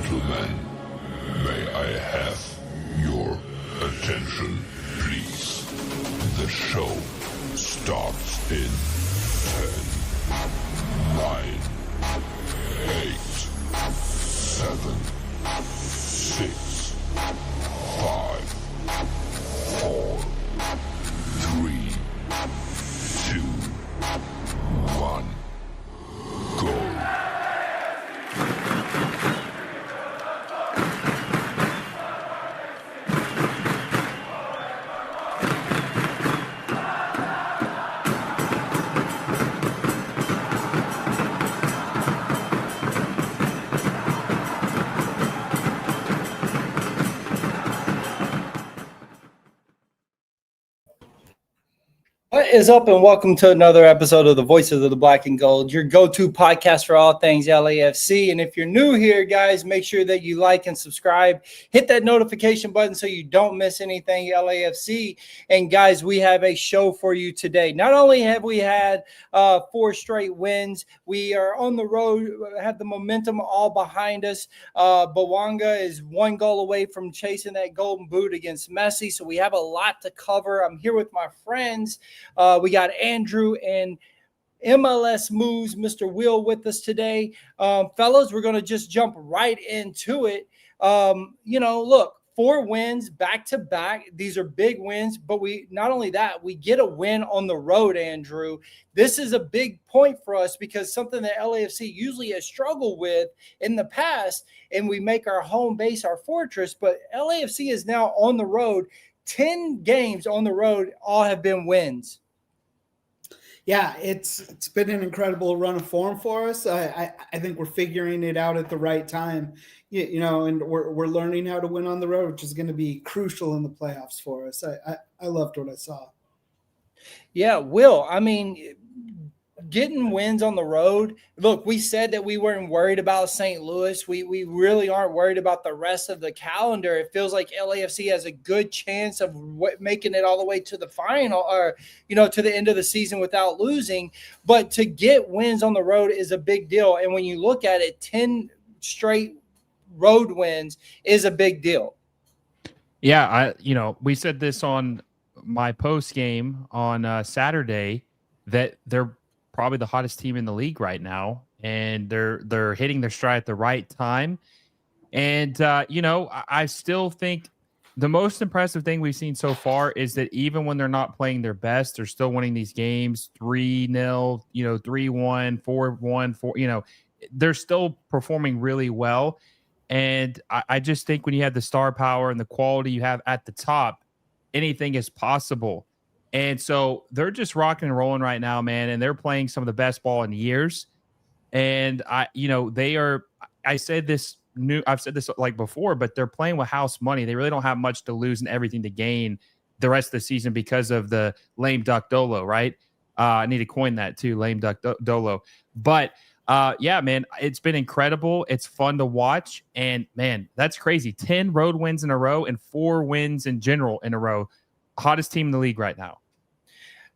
Gentlemen, may I have your attention, please? The show starts in 10, 9, 8, 7, 6, 5, 4, 3, 2, 1, go. What is up, and welcome to another episode of the Voices of the Black and Gold, your go-to podcast for all things LAFC. And if you're new here, guys, make sure that you like and subscribe. Hit that notification button so you don't miss anything LAFC. And guys, we have a show for you today. Not only have we had 4 straight wins, we are on the road, have the momentum all behind us. Bouanga is 1 goal away from chasing that golden boot against Messi. So we have a lot to cover. I'm here with my friends. We got Andrew and MLS Moves, Mr. Will, with us today. Fellas, we're going to just jump right into it. Look, 4 wins back-to-back. These are big wins, but not only that, we get a win on the road, Andrew. This is a big point for us because something that LAFC usually has struggled with in the past, and we make our home base our fortress, but LAFC is now on the road. 10 games on the road, all have been wins. Yeah, it's been an incredible run of form for us. I think we're figuring it out at the right time, and we're learning how to win on the road, which is going to be crucial in the playoffs for us. I loved what I saw. Yeah, Will, I mean, getting wins on the road. Look, we said that we weren't worried about St. Louis. We really aren't worried about the rest of the calendar. It feels like LAFC has a good chance of making it all the way to the final or, to the end of the season without losing. But to get wins on the road is a big deal. And when you look at it, 10 straight road wins is a big deal. Yeah, we said this on my post game on Saturday that they're probably the hottest team in the league right now, and they're hitting their stride at the right time. And I still think the most impressive thing we've seen so far is that even when they're not playing their best, they're still winning these games 3-0, 3-1, 4-1, 4. They're still performing really well. And I just think when you have the star power and the quality you have at the top, anything is possible. And so they're just rocking and rolling right now, man. And they're playing some of the best ball in years. And I've said this like before, but they're playing with house money. They really don't have much to lose and everything to gain the rest of the season because of the lame duck dolo, right? I need to coin that too, lame duck dolo. But yeah, man, it's been incredible. It's fun to watch. And man, that's crazy. 10 road wins in a row and 4 wins in general in a row. Hottest team in the league right now.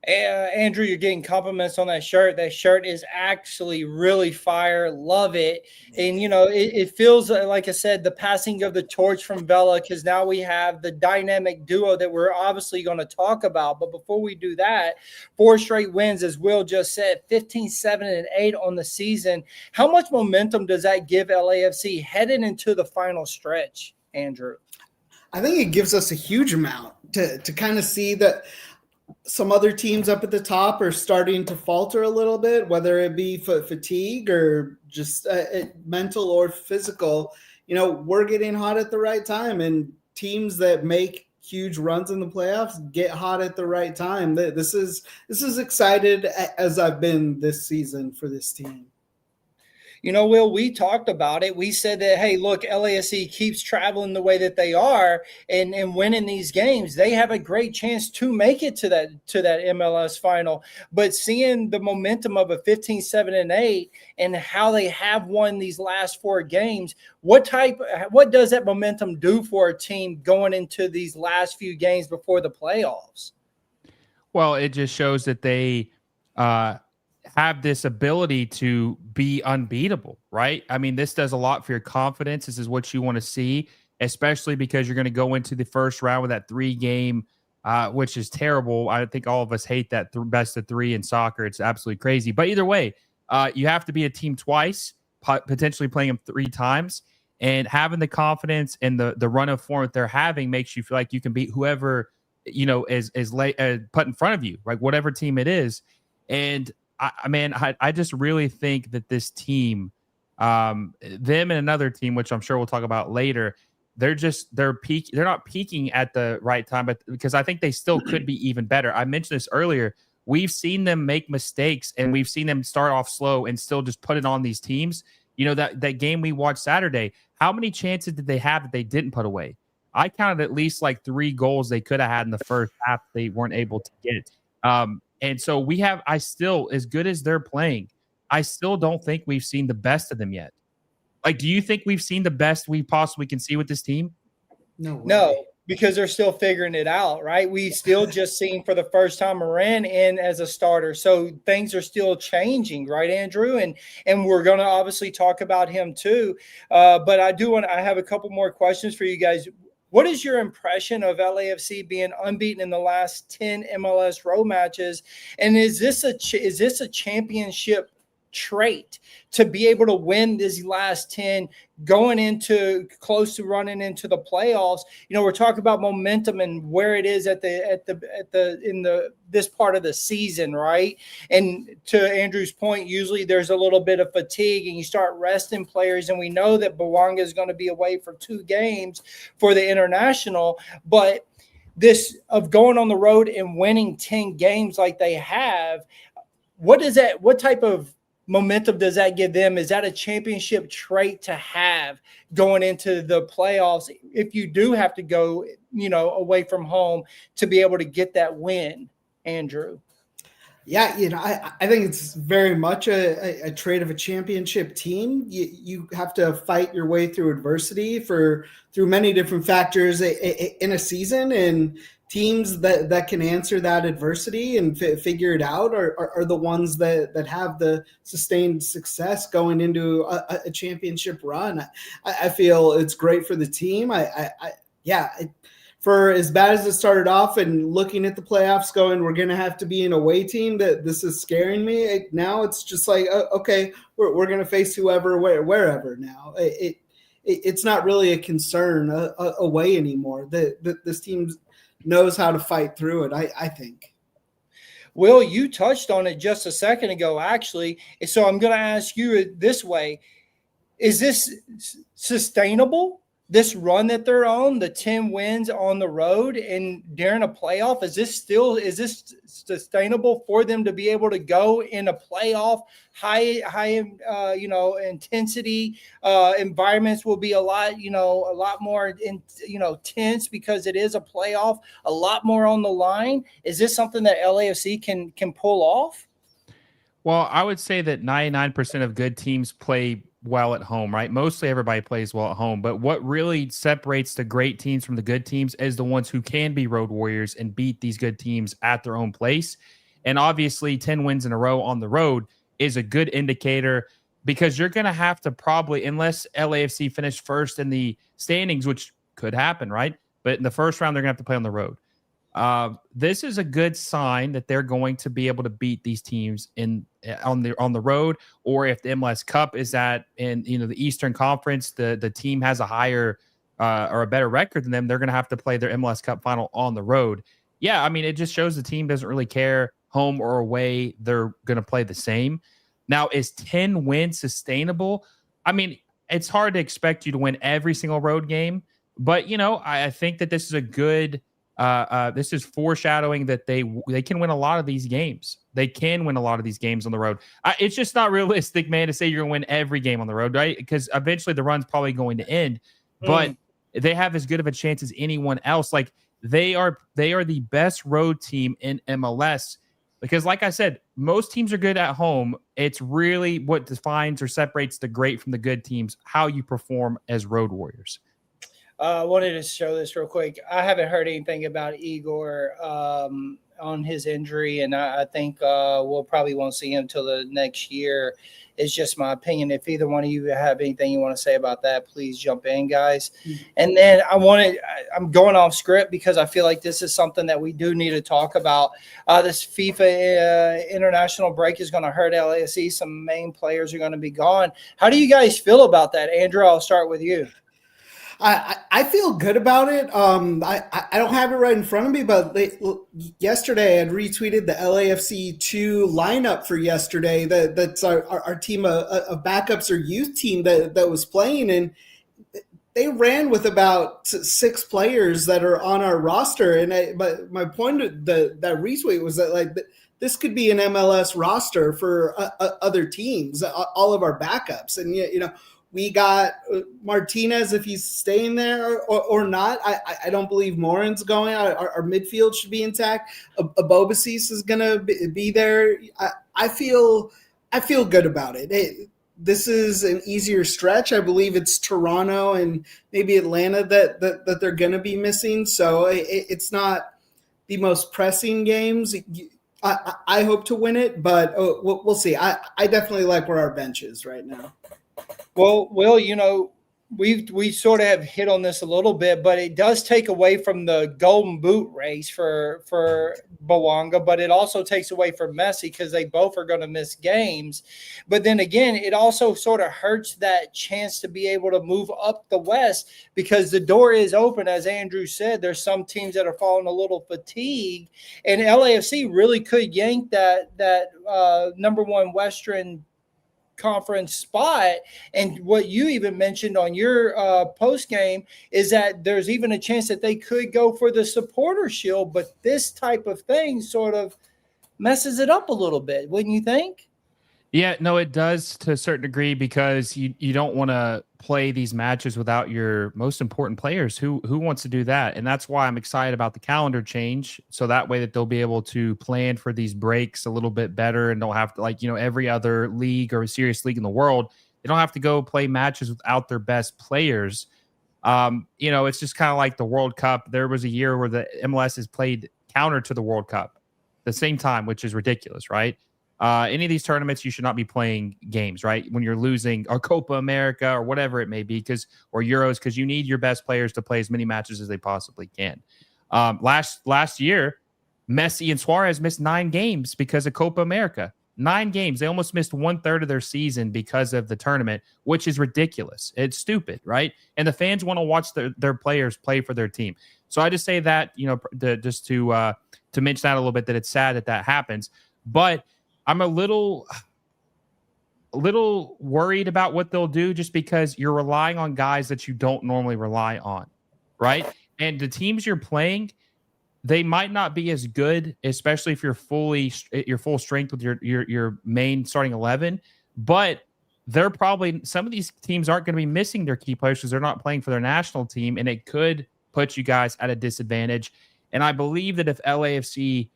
Andrew, you're getting compliments on that shirt. That shirt is actually really fire. Love it. And, it feels like I said, the passing of the torch from Vela, because now we have the dynamic duo that we're obviously going to talk about. But before we do that, 4 straight wins, as Will just said, 15, 7, and 8 on the season. How much momentum does that give LAFC heading into the final stretch, Andrew? I think it gives us a huge amount to kind of see that some other teams up at the top are starting to falter a little bit, whether it be fatigue or just mental or physical. We're getting hot at the right time, and teams that make huge runs in the playoffs get hot at the right time. This is excited as I've been this season for this team. Will, we talked about it. We said that, hey, look, LAFC keeps traveling the way that they are and winning these games. They have a great chance to make it to that MLS final. But seeing the momentum of a 15, 7, and 8 and how they have won these last 4 games, what does that momentum do for a team going into these last few games before the playoffs? Well, it just shows that they have this ability to be unbeatable, right? I mean, this does a lot for your confidence. This is what you want to see, especially because you're going to go into the first round with that 3-game, which is terrible. I think all of us hate that best of 3 in soccer. It's absolutely crazy. But either way, you have to beat a team twice, potentially playing them 3 times, and having the confidence and the run of form that they're having makes you feel like you can beat whoever is put in front of you, like whatever team it is. And I just really think that this team, them and another team, which I'm sure we'll talk about later, they're not peaking at the right time, but because I think they still could be even better. I mentioned this earlier. We've seen them make mistakes and we've seen them start off slow and still just put it on these teams. That game we watched Saturday, how many chances did they have that they didn't put away? I counted at least like 3 goals they could have had in the first half they weren't able to get. And so I still, as good as they're playing, I still don't think we've seen the best of them yet. Like, do you think we've seen the best we possibly can see with this team? No, because they're still figuring it out, right? We still just seen for the first time Moran in as a starter. So things are still changing, right, Andrew? And we're going to obviously talk about him too. But I have a couple more questions for you guys. What is your impression of LAFC being unbeaten in the last 10 MLS road matches? And is this a championship trait to be able to win these last 10, going into close to running into the playoffs? We're talking about momentum and where it is this part of the season, right? And to Andrew's point, usually there's a little bit of fatigue and you start resting players, and we know that Bouanga is going to be away for 2 games for the international, but this of going on the road and winning 10 games like they have, what type of momentum does that give them? Is that a championship trait to have going into the playoffs if you do have to go, away from home to be able to get that win, Andrew? Yeah, I think it's very much a trait of a championship team. You have to fight your way through adversity through many different factors in a season, and teams that can answer that adversity and figure it out are the ones that have the sustained success going into a championship run. I feel it's great for the team. For as bad as it started off and looking at the playoffs going, we're going to have to be an away team, that this is scaring me. Now it's just like, okay, we're going to face whoever, wherever now. It's not really a concern away anymore. This team knows how to fight through it, I think. Will, you touched on it just a second ago, actually. So I'm going to ask you it this way. Is this sustainable? This run that they're on, the 10 wins on the road and during a playoff, is this sustainable for them to be able to go in a playoff? High intensity environments will be a lot more tense because it is a playoff, a lot more on the line. Is this something that LAFC can pull off? Well, I would say that 99% of good teams play well at home, right? Mostly everybody plays well at home, but what really separates the great teams from the good teams is the ones who can be road warriors and beat these good teams at their own place. And obviously 10 wins in a row on the road is a good indicator, because you're going to have to probably, unless LAFC finish first in the standings, which could happen, right? But in the first round, they're going to have to play on the road. This is a good sign that they're going to be able to beat these teams on the road, or if the MLS Cup is in the Eastern Conference, the team has a higher or a better record than them, they're going to have to play their MLS Cup final on the road. Yeah, I mean, it just shows the team doesn't really care home or away. They're going to play the same. Now, is 10 wins sustainable? I mean, it's hard to expect you to win every single road game, but I think that this is a good. This is foreshadowing that they can win a lot of these games. They can win a lot of these games on the road. It's just not realistic, man, to say you're going to win every game on the road, right? Because eventually the run's probably going to end. But they have as good of a chance as anyone else. Like they are the best road team in MLS. Because, like I said, most teams are good at home. It's really what defines or separates the great from the good teams, how you perform as road warriors. I wanted to show this real quick. I haven't heard anything about Igor on his injury, and I think we'll probably won't see him till the next year. It's just my opinion. If either one of you have anything you want to say about that, please jump in, guys. And then I'm going off script because I feel like this is something that we do need to talk about. This FIFA international break is going to hurt LAFC. Some main players are going to be gone. How do you guys feel about that? Andrew, I'll start with you. I feel good about it. I don't have it right in front of me, but yesterday I had retweeted the LAFC 2 lineup for yesterday. That's our team of backups or youth team that was playing, and they ran with about 6 players that are on our roster. But my point of that retweet was that this could be an MLS roster for other teams, all of our backups, and we got Martinez if he's staying there or not. I don't believe Morin's going. Our midfield should be intact. Abobasis is going to be there. I feel good about it. This is an easier stretch. I believe it's Toronto and maybe Atlanta that they're going to be missing. So it's not the most pressing games. I hope to win it, but we'll see. I definitely like where our bench is right now. Well, Will, we sort of have hit on this a little bit, but it does take away from the golden boot race for Bouanga, but it also takes away from Messi because they both are going to miss games. But then again, it also sort of hurts that chance to be able to move up the West because the door is open. As Andrew said, there's some teams that are falling a little fatigued, and LAFC really could yank that number one Western Conference spot. And what you even mentioned on your post game is that there's even a chance that they could go for the supporter shield, but this type of thing sort of messes it up a little bit, wouldn't you think? Yeah, no, it does to a certain degree because you don't want to play these matches without your most important players. Who wants to do that? And that's why I'm excited about the calendar change. So that way that they'll be able to plan for these breaks a little bit better and don't have to every other league or serious league in the world, they don't have to go play matches without their best players. It's just kind of like the World Cup. There was a year where the MLS has played counter to the World Cup at the same time, which is ridiculous, right? Any of these tournaments, you should not be playing games, right? When you're losing or Copa America or whatever it may be, or Euros, because you need your best players to play as many matches as they possibly can. Last year, Messi and Suarez missed 9 games because of Copa America. 9 games. They almost missed 1/3 of their season because of the tournament, which is ridiculous. It's stupid, right? And the fans want to watch their players play for their team. So I just say that, just to mention that a little bit, that it's sad that happens. But I'm a little worried about what they'll do just because you're relying on guys that you don't normally rely on, right? And the teams you're playing, they might not be as good, especially if you're full strength with your main starting 11. But they're probably, some of these teams aren't going to be missing their key players because they're not playing for their national team, and it could put you guys at a disadvantage. And I believe that if LAFC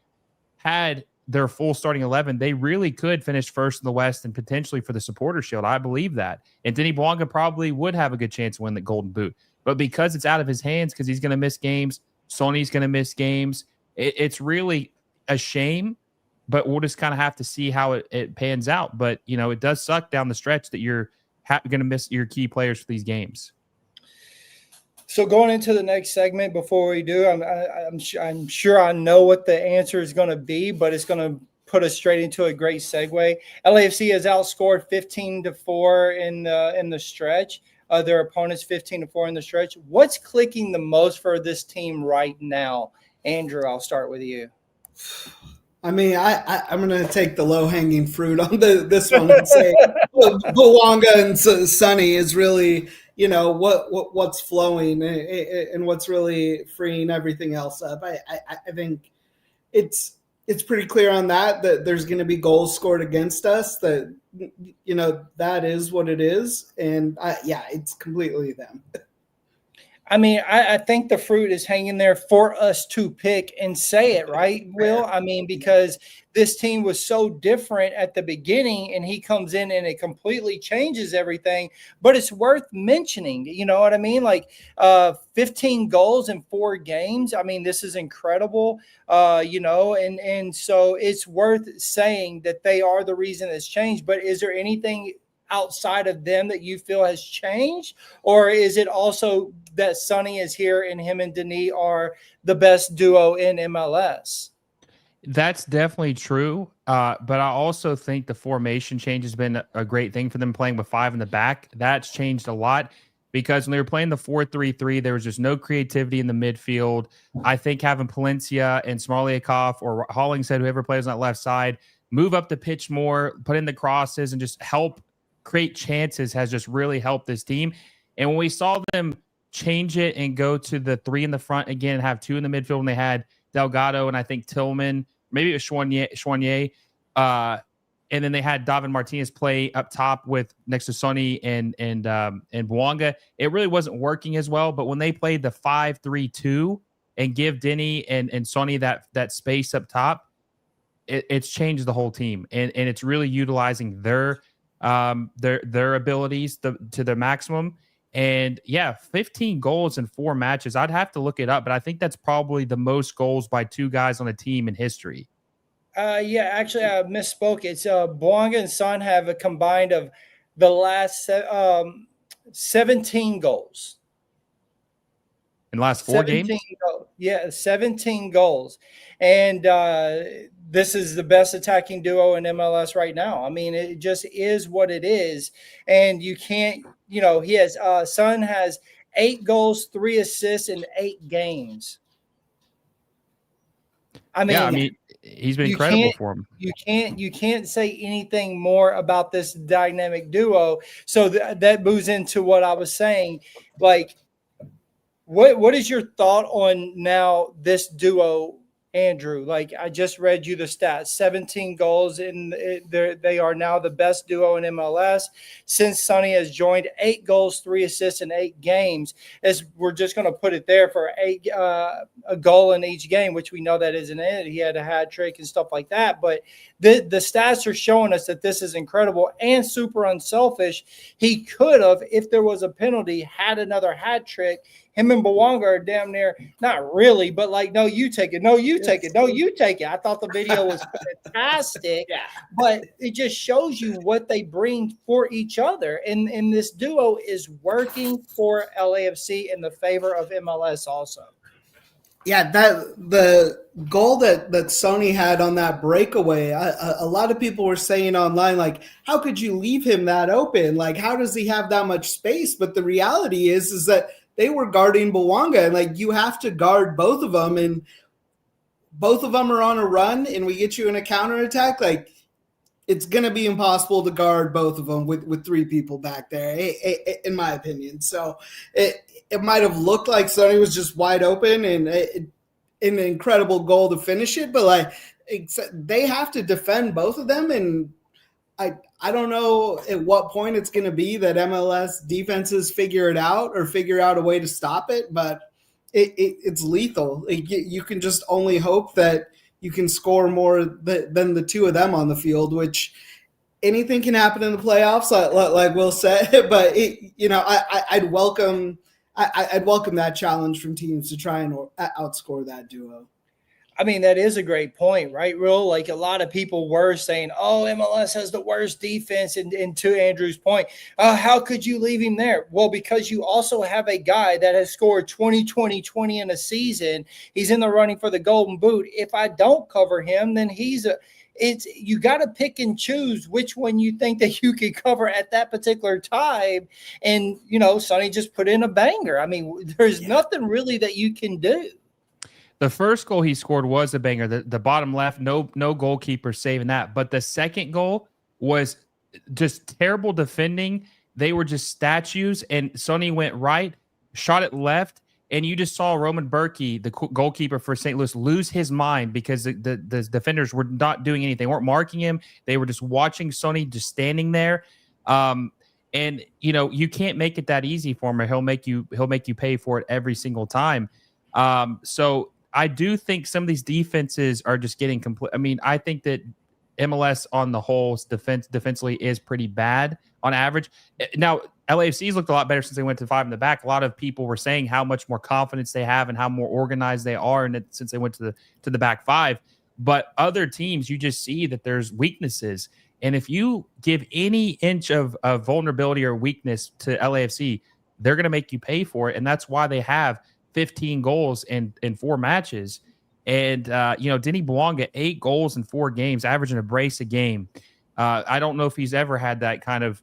had their full starting 11, they really could finish first in the West and potentially for the supporter shield. I believe that. And Denis Bouanga probably would have a good chance to win the golden boot. But because it's out of his hands, because he's going to miss games, Sonny's going to miss games, it's really a shame. But we'll just kind of have to see how it pans out. But, it does suck down the stretch that you're going to miss your key players for these games. So going into the next segment, before we do, I'm sure I know what the answer is going to be, but it's going to put us straight into a great segue. LAFC has outscored 15-4 in the stretch. Their opponents 15-4 in the stretch. What's clicking the most for this team right now? Andrew, I'll start with you. I mean, I'm going to take the low-hanging fruit on this one and say Bouanga and Sonny is really, what's flowing and what's really freeing everything else up. I think it's pretty clear on that there's going to be goals scored against us, that, that is what it is. And it's completely them. I mean, I think the fruit is hanging there for us to pick and say it, right, Will? I mean, because this team was so different at the beginning, and he comes in and it completely changes everything. But it's worth mentioning, you know what I mean? Like 15 goals in 4 games. I mean, this is incredible, and so it's worth saying that they are the reason it's changed. But is there anything outside of them that you feel has changed, or is it also that Sonny is here and him and Denis are the best duo in MLS? That's definitely true. But I also think the formation change has been a great thing for them, playing with 5 in the back. That's changed a lot because when they were playing the 4-3-3, there was just no creativity in the midfield. I think having Palencia and Smarliakov or Hollingshead, whoever plays on that left side, move up the pitch more, put in the crosses, and just help create chances has just really helped this team. And when we saw them change it and go to the 3 in the front again, have 2 in the midfield, when they had Delgado and I think Tillman, maybe it was Chouanier, and then they had David Martinez play up top with next to Sonny and Bouanga. It really wasn't working as well. But when they played the 5-3-2 and give Denis and Sonny that space up top, it's changed the whole team, and it's really utilizing their abilities to their maximum. And yeah, 15 goals in 4 matches. I'd have to look it up, but I think that's probably the most goals by 2 guys on a team in history. Yeah, actually, I misspoke. It's Bouanga and Son have a combined of the last 17 goals. In the last 4 games? Yeah, 17 goals. And this is the best attacking duo in MLS right now. I mean, it just is what it is. And you can't, he has, Son has 8 goals, 3 assists in 8 games. I mean, he's been incredible for him. You can't say anything more about this dynamic duo. So that moves into what I was saying. Like, what is your thought on now this duo, Andrew? Like, I just read you the stats: 17 goals, and they are now the best duo in MLS since Sonny has joined. 8 goals, 3 assists in 8 games. As we're just going to put it there for a goal in each game, which we know that isn't it. He had a hat trick and stuff like that, but the stats are showing us that this is incredible and super unselfish. He could have, if there was a penalty, had another hat trick. Him and Bouanga are damn near, not really, but like, no, you take it. No, you take it. No, you take it. I thought the video was fantastic, but it just shows you what they bring for each other. And this duo is working for LAFC in the favor of MLS also. Yeah, that the goal that Sonny had on that breakaway, a lot of people were saying online, like, how could you leave him that open? Like, how does he have that much space? But the reality is that they were guarding Bouanga, and like, you have to guard both of them, and both of them are on a run, and we get you in a counterattack. Like, it's going to be impossible to guard both of them with 3 people back there, in my opinion. So it might have looked like Sonny was just wide open and an incredible goal to finish it, but like, they have to defend both of them, and I don't know at what point it's going to be that MLS defenses figure it out or figure out a way to stop it, but it's lethal. You can just only hope that you can score more than the 2 of them on the field, which anything can happen in the playoffs, like Will said. But I'd welcome that challenge from teams to try and outscore that duo. I mean, that is a great point, right, Will? Like, a lot of people were saying, oh, MLS has the worst defense. And to Andrew's point, how could you leave him there? Well, because you also have a guy that has scored 20 in a season. He's in the running for the Golden Boot. If I don't cover him, then you got to pick and choose which one you think that you can cover at that particular time. And, Sonny just put in a banger. I mean, there's nothing really that you can do. The first goal he scored was a banger. The bottom left, no goalkeeper saving that. But the second goal was just terrible defending. They were just statues, and Sonny went right, shot it left, and you just saw Roman Berkey, the goalkeeper for St. Louis, lose his mind because the defenders were not doing anything. They weren't marking him. They were just watching Sonny just standing there. And And you can't make it that easy for him, or he'll make you pay for it every single time. So I do think some of these defenses are just getting complete. I mean, I think that MLS on the whole defensively is pretty bad on average. Now, LAFC's looked a lot better since they went to 5 in the back. A lot of people were saying how much more confidence they have and how more organized they are, and since they went to the back 5. But other teams, you just see that there's weaknesses. And if you give any inch of vulnerability or weakness to LAFC, they're going to make you pay for it. And that's why they have 15 goals in 4 matches. And, Denis Bouanga, 8 goals in 4 games, averaging a brace a game. I don't know if he's ever had that kind of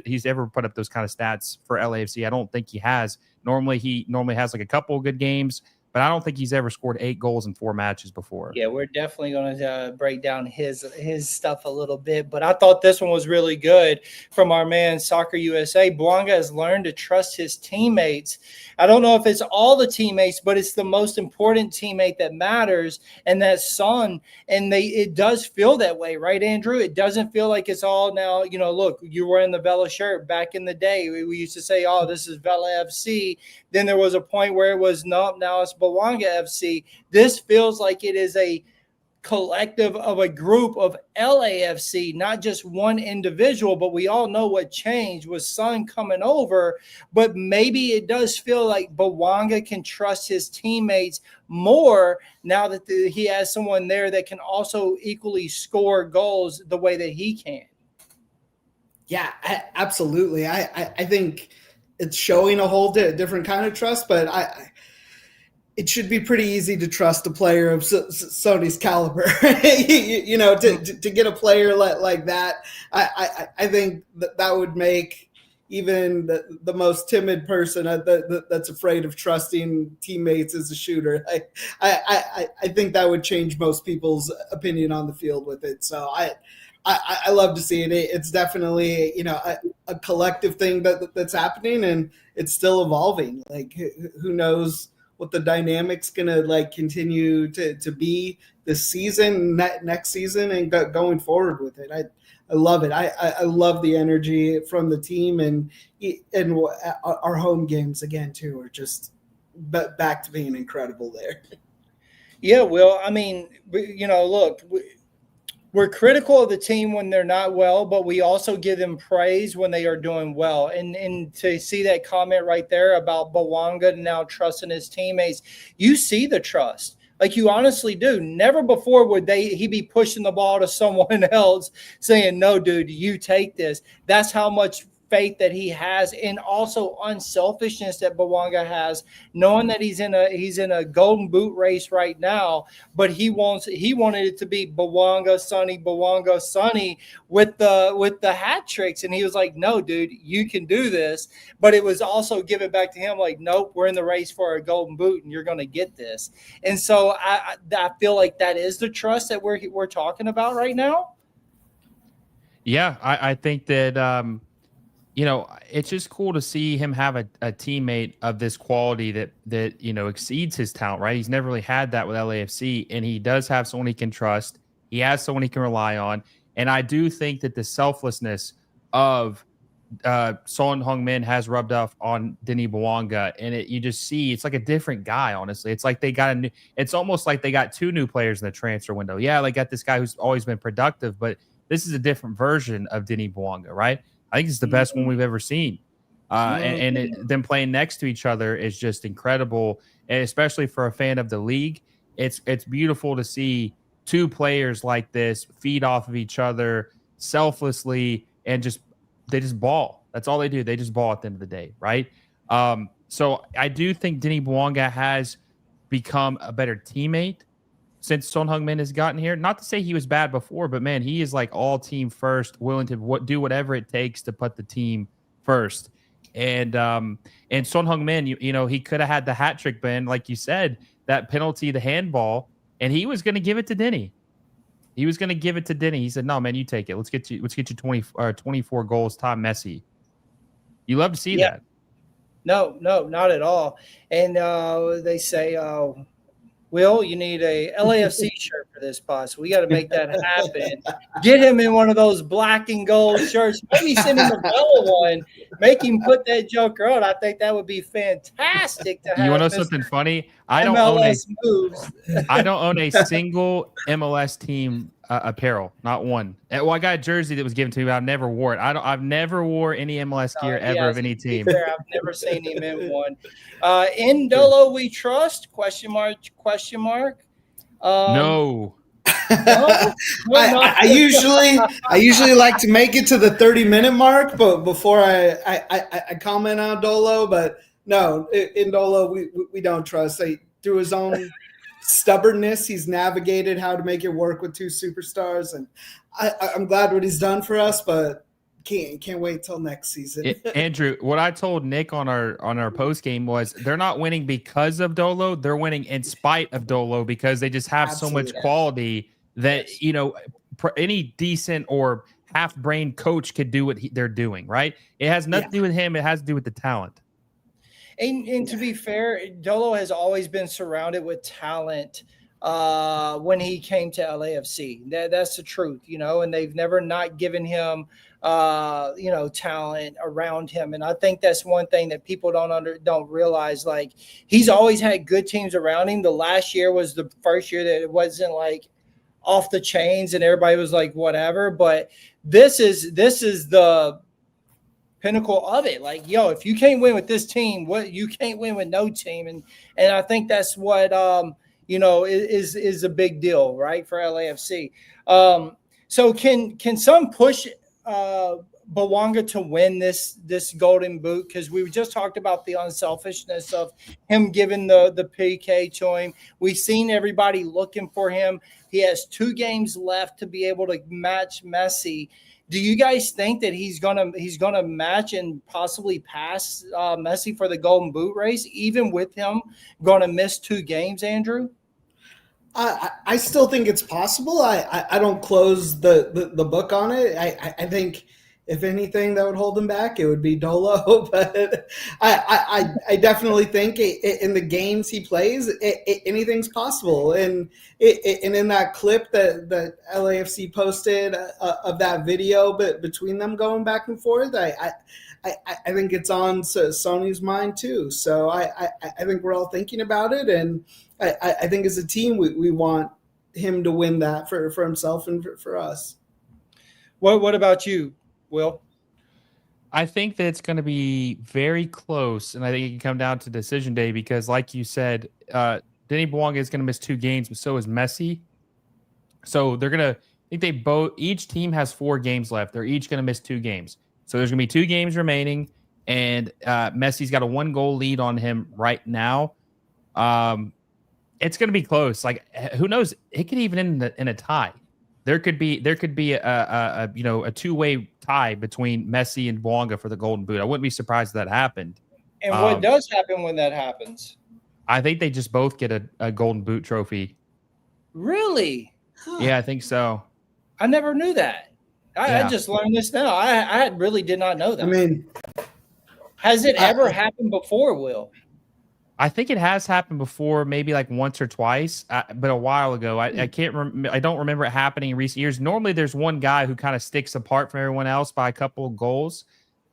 he's ever put up those kind of stats for LAFC. I don't think he has. He normally has like a couple of good games, but I don't think he's ever scored 8 goals in 4 matches before. Yeah, we're definitely going to break down his stuff a little bit, but I thought this one was really good from our man Soccer USA. Bouanga has learned to trust his teammates. I don't know if it's all the teammates, but it's the most important teammate that matters, and that's Son. And it does feel that way, right, Andrew? It doesn't feel like it's all now, look, you were in the Vela shirt back in the day. We used to say, oh, this is Vela FC. Then there was a point where it was not, now it's Bouanga FC. This feels like it is a collective of a group of LAFC, not just one individual, but we all know what changed was Son coming over. But maybe it does feel like Bouanga can trust his teammates more now that he has someone there that can also equally score goals the way that he can. Yeah, absolutely. I think it's showing a whole different kind of trust, but it should be pretty easy to trust a player of Sony's caliber. To get a player like that, I think that would make even the most timid person that's afraid of trusting teammates as a shooter. I think that would change most people's opinion on the field with it. So I love to see it. It's definitely, a collective thing that's happening, and it's still evolving. Like, who knows what the dynamic's going to continue to be this season, next season, and going forward with it. I love it. I love the energy from the team, and our home games again too are just back to being incredible there. Yeah, well, I mean, look, we're critical of the team when they're not well, but we also give them praise when they are doing well. And to see that comment right there about Bouanga now trusting his teammates, you see the trust. Like, you honestly do. Never before would he be pushing the ball to someone else saying, no, dude, you take this. That's how much faith that he has, and also unselfishness that Bouanga has, knowing that he's in a golden boot race right now, but he wanted it to be Bouanga Sonny with the hat tricks, and he was like, no, dude, you can do this. But it was also given back to him like, nope, we're in the race for a golden boot, and you're going to get this. And so I feel like that is the trust that we're talking about right now. Yeah, I think that it's just cool to see him have a teammate of this quality that exceeds his talent, right? He's never really had that with LAFC, and he does have someone he can trust. He has someone he can rely on. And I do think that the selflessness of Son Heung-min has rubbed off on Denis Bouanga, and you just see it's like a different guy, honestly. It's like it's almost like they got 2 new players in the transfer window. Yeah, they got this guy who's always been productive, but this is a different version of Denis Bouanga, right? I think it's the best one we've ever seen. Them playing next to each other is just incredible, and especially for a fan of the league. It's beautiful to see 2 players like this feed off of each other selflessly, and they just ball. That's all they do. They just ball at the end of the day, right? So I do think Denis Bouanga has become a better teammate since Son Heung-min has gotten here. Not to say he was bad before, but man, he is like all team first, willing to do whatever it takes to put the team first. And Son Heung-min, he could have had the hat trick, Ben, like you said, that penalty, the handball, and he was going to give it to Denny. He was going to give it to Denny. He said, "No, man, you take it. Let's get you 24 goals, Tom Messi." You love to see that. No, not at all. And they say, Will, you need a LAFC shirt for this pod. So we got to make that happen. Get him in one of those black and gold shirts. Maybe send him a yellow one. Make him put that joker on. I think that would be fantastic to have. You want to know something funny? I don't own a single MLS team apparel, not one. Well, I got a jersey that was given to me, but I've never wore it. I've never wore any MLS gear ever of any team. Fair, I've never seen him in one. In Dolo we trust? Question mark. No. I usually like to make it to the 30-minute mark, but before I comment on Dolo, but no, in Dolo we don't trust. Through his own stubbornness, he's navigated how to make it work with two superstars, and I'm glad what he's done for us, but can't wait till next season. Andrew, what I told Nick on our post game was they're not winning because of Dolo, they're winning in spite of Dolo because they just have so much quality that any decent or half-brained coach could do what they're doing, right? It has nothing to do with him, it has to do with the talent. And to be fair, Dolo has always been surrounded with talent when he came to LAFC. That's the truth, and they've never not given him, talent around him. And I think that's one thing that people don't realize. Like, he's always had good teams around him. The last year was the first year that it wasn't like off the chains and everybody was like, whatever. But this is the pinnacle of it. Like, if you can't win with this team, you can't win with no team. And I think that's what is a big deal, right, for LAFC. So can some push Bouanga to win this golden boot? Because we just talked about the unselfishness of him giving the PK to him. We've seen everybody looking for him. He has 2 games left to be able to match Messi. Do you guys think that he's gonna match and possibly pass Messi for the Golden Boot race, even with him gonna miss 2 games, Andrew? I still think it's possible. I don't close the book on it. I think if anything that would hold him back, it would be Dolo. But I definitely think in the games he plays, anything's possible. And in that clip that LAFC posted of that video, but between them going back and forth, I think it's on Sony's mind too. So I think we're all thinking about it, and I think as a team we want him to win that for himself and for us. What about you, Will? I think that it's going to be very close, and I think it can come down to decision day because, like you said, Denis Bouanga is going to miss 2 games, but so is Messi. So they're going to – I think each team has 4 games left. They're each going to miss 2 games. So there's going to be 2 games remaining, and Messi's got a 1-goal lead on him right now. It's going to be close. Like, who knows? It could even end in a tie. There could be a 2-way tie between Messi and Bouanga for the Golden Boot. I wouldn't be surprised if that happened. And what does happen when that happens? I think they just both get a Golden Boot trophy. Really? Huh. Yeah, I think so. I never knew that. I just learned this now. I really did not know that. I mean, has it ever happened before, Will? I think it has happened before, maybe like once or twice, but a while ago. I can't remember. I don't remember it happening in recent years. Normally, there's one guy who kind of sticks apart from everyone else by a couple of goals.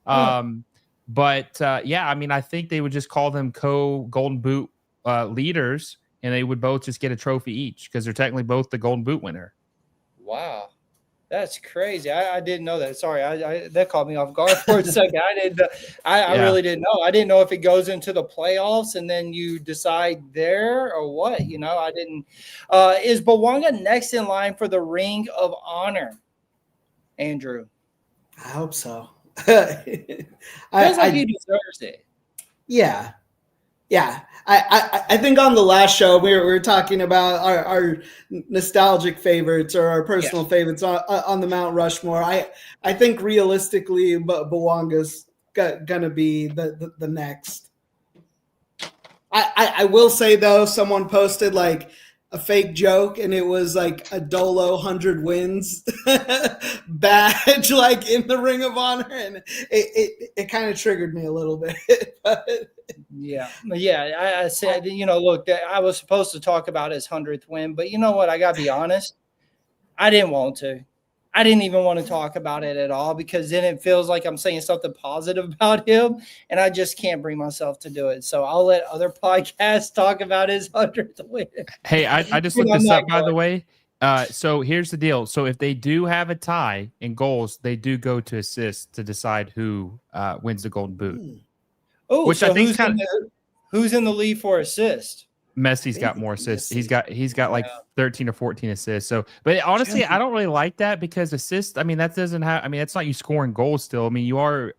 But I mean, I think they would just call them co-Golden Boot leaders, and they would both just get a trophy each because they're technically both the Golden Boot winner. Wow. That's crazy. I didn't know that. Sorry, that caught me off guard for a second. I really didn't know. I didn't know if it goes into the playoffs and then you decide there or what. I didn't. Is Bouanga next in line for the Ring of Honor, Andrew? I hope so. Feels like he deserves it. Yeah. I think on the last show we were talking about our nostalgic favorites or our personal favorites on the Mount Rushmore. I think realistically, Bouanga's gonna be the next. I will say though, someone posted like a fake joke, and it was like a Dolo 100 wins badge, like in the Ring of Honor, and it kind of triggered me a little bit. But Yeah. I said, look, I was supposed to talk about his 100th win, but you know what? I got to be honest. I didn't want to. I didn't even want to talk about it at all because then it feels like I'm saying something positive about him, and I just can't bring myself to do it. So I'll let other podcasts talk about his 100th win. Hey, I just looked this up, by the way. So here's the deal. So if they do have a tie in goals, they do go to assists to decide who wins the Golden Boot. Oh, which so I think who's in the lead for assist? Messi's got more assists. He's got like 13 or 14 assists. So, but honestly, I don't really like that because assists, I mean, that doesn't have, I mean, that's not you scoring goals still. I mean, you are,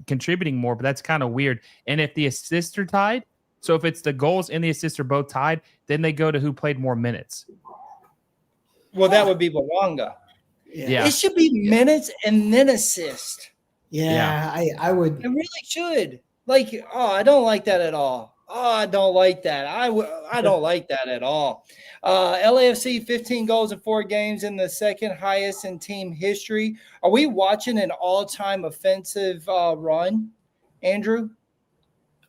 contributing more, but that's kind of weird. And if the assists are tied, so if it's the goals and the assists are both tied, then they go to who played more minutes. Well, that would be Bouanga. Yeah. It should be minutes and then assist. Yeah. I would. It really should. Like, I don't like that at all. I don't like that. I don't like that at all. LAFC 15 goals in 4 games in the second highest in team history. Are we watching an all-time offensive run, Andrew?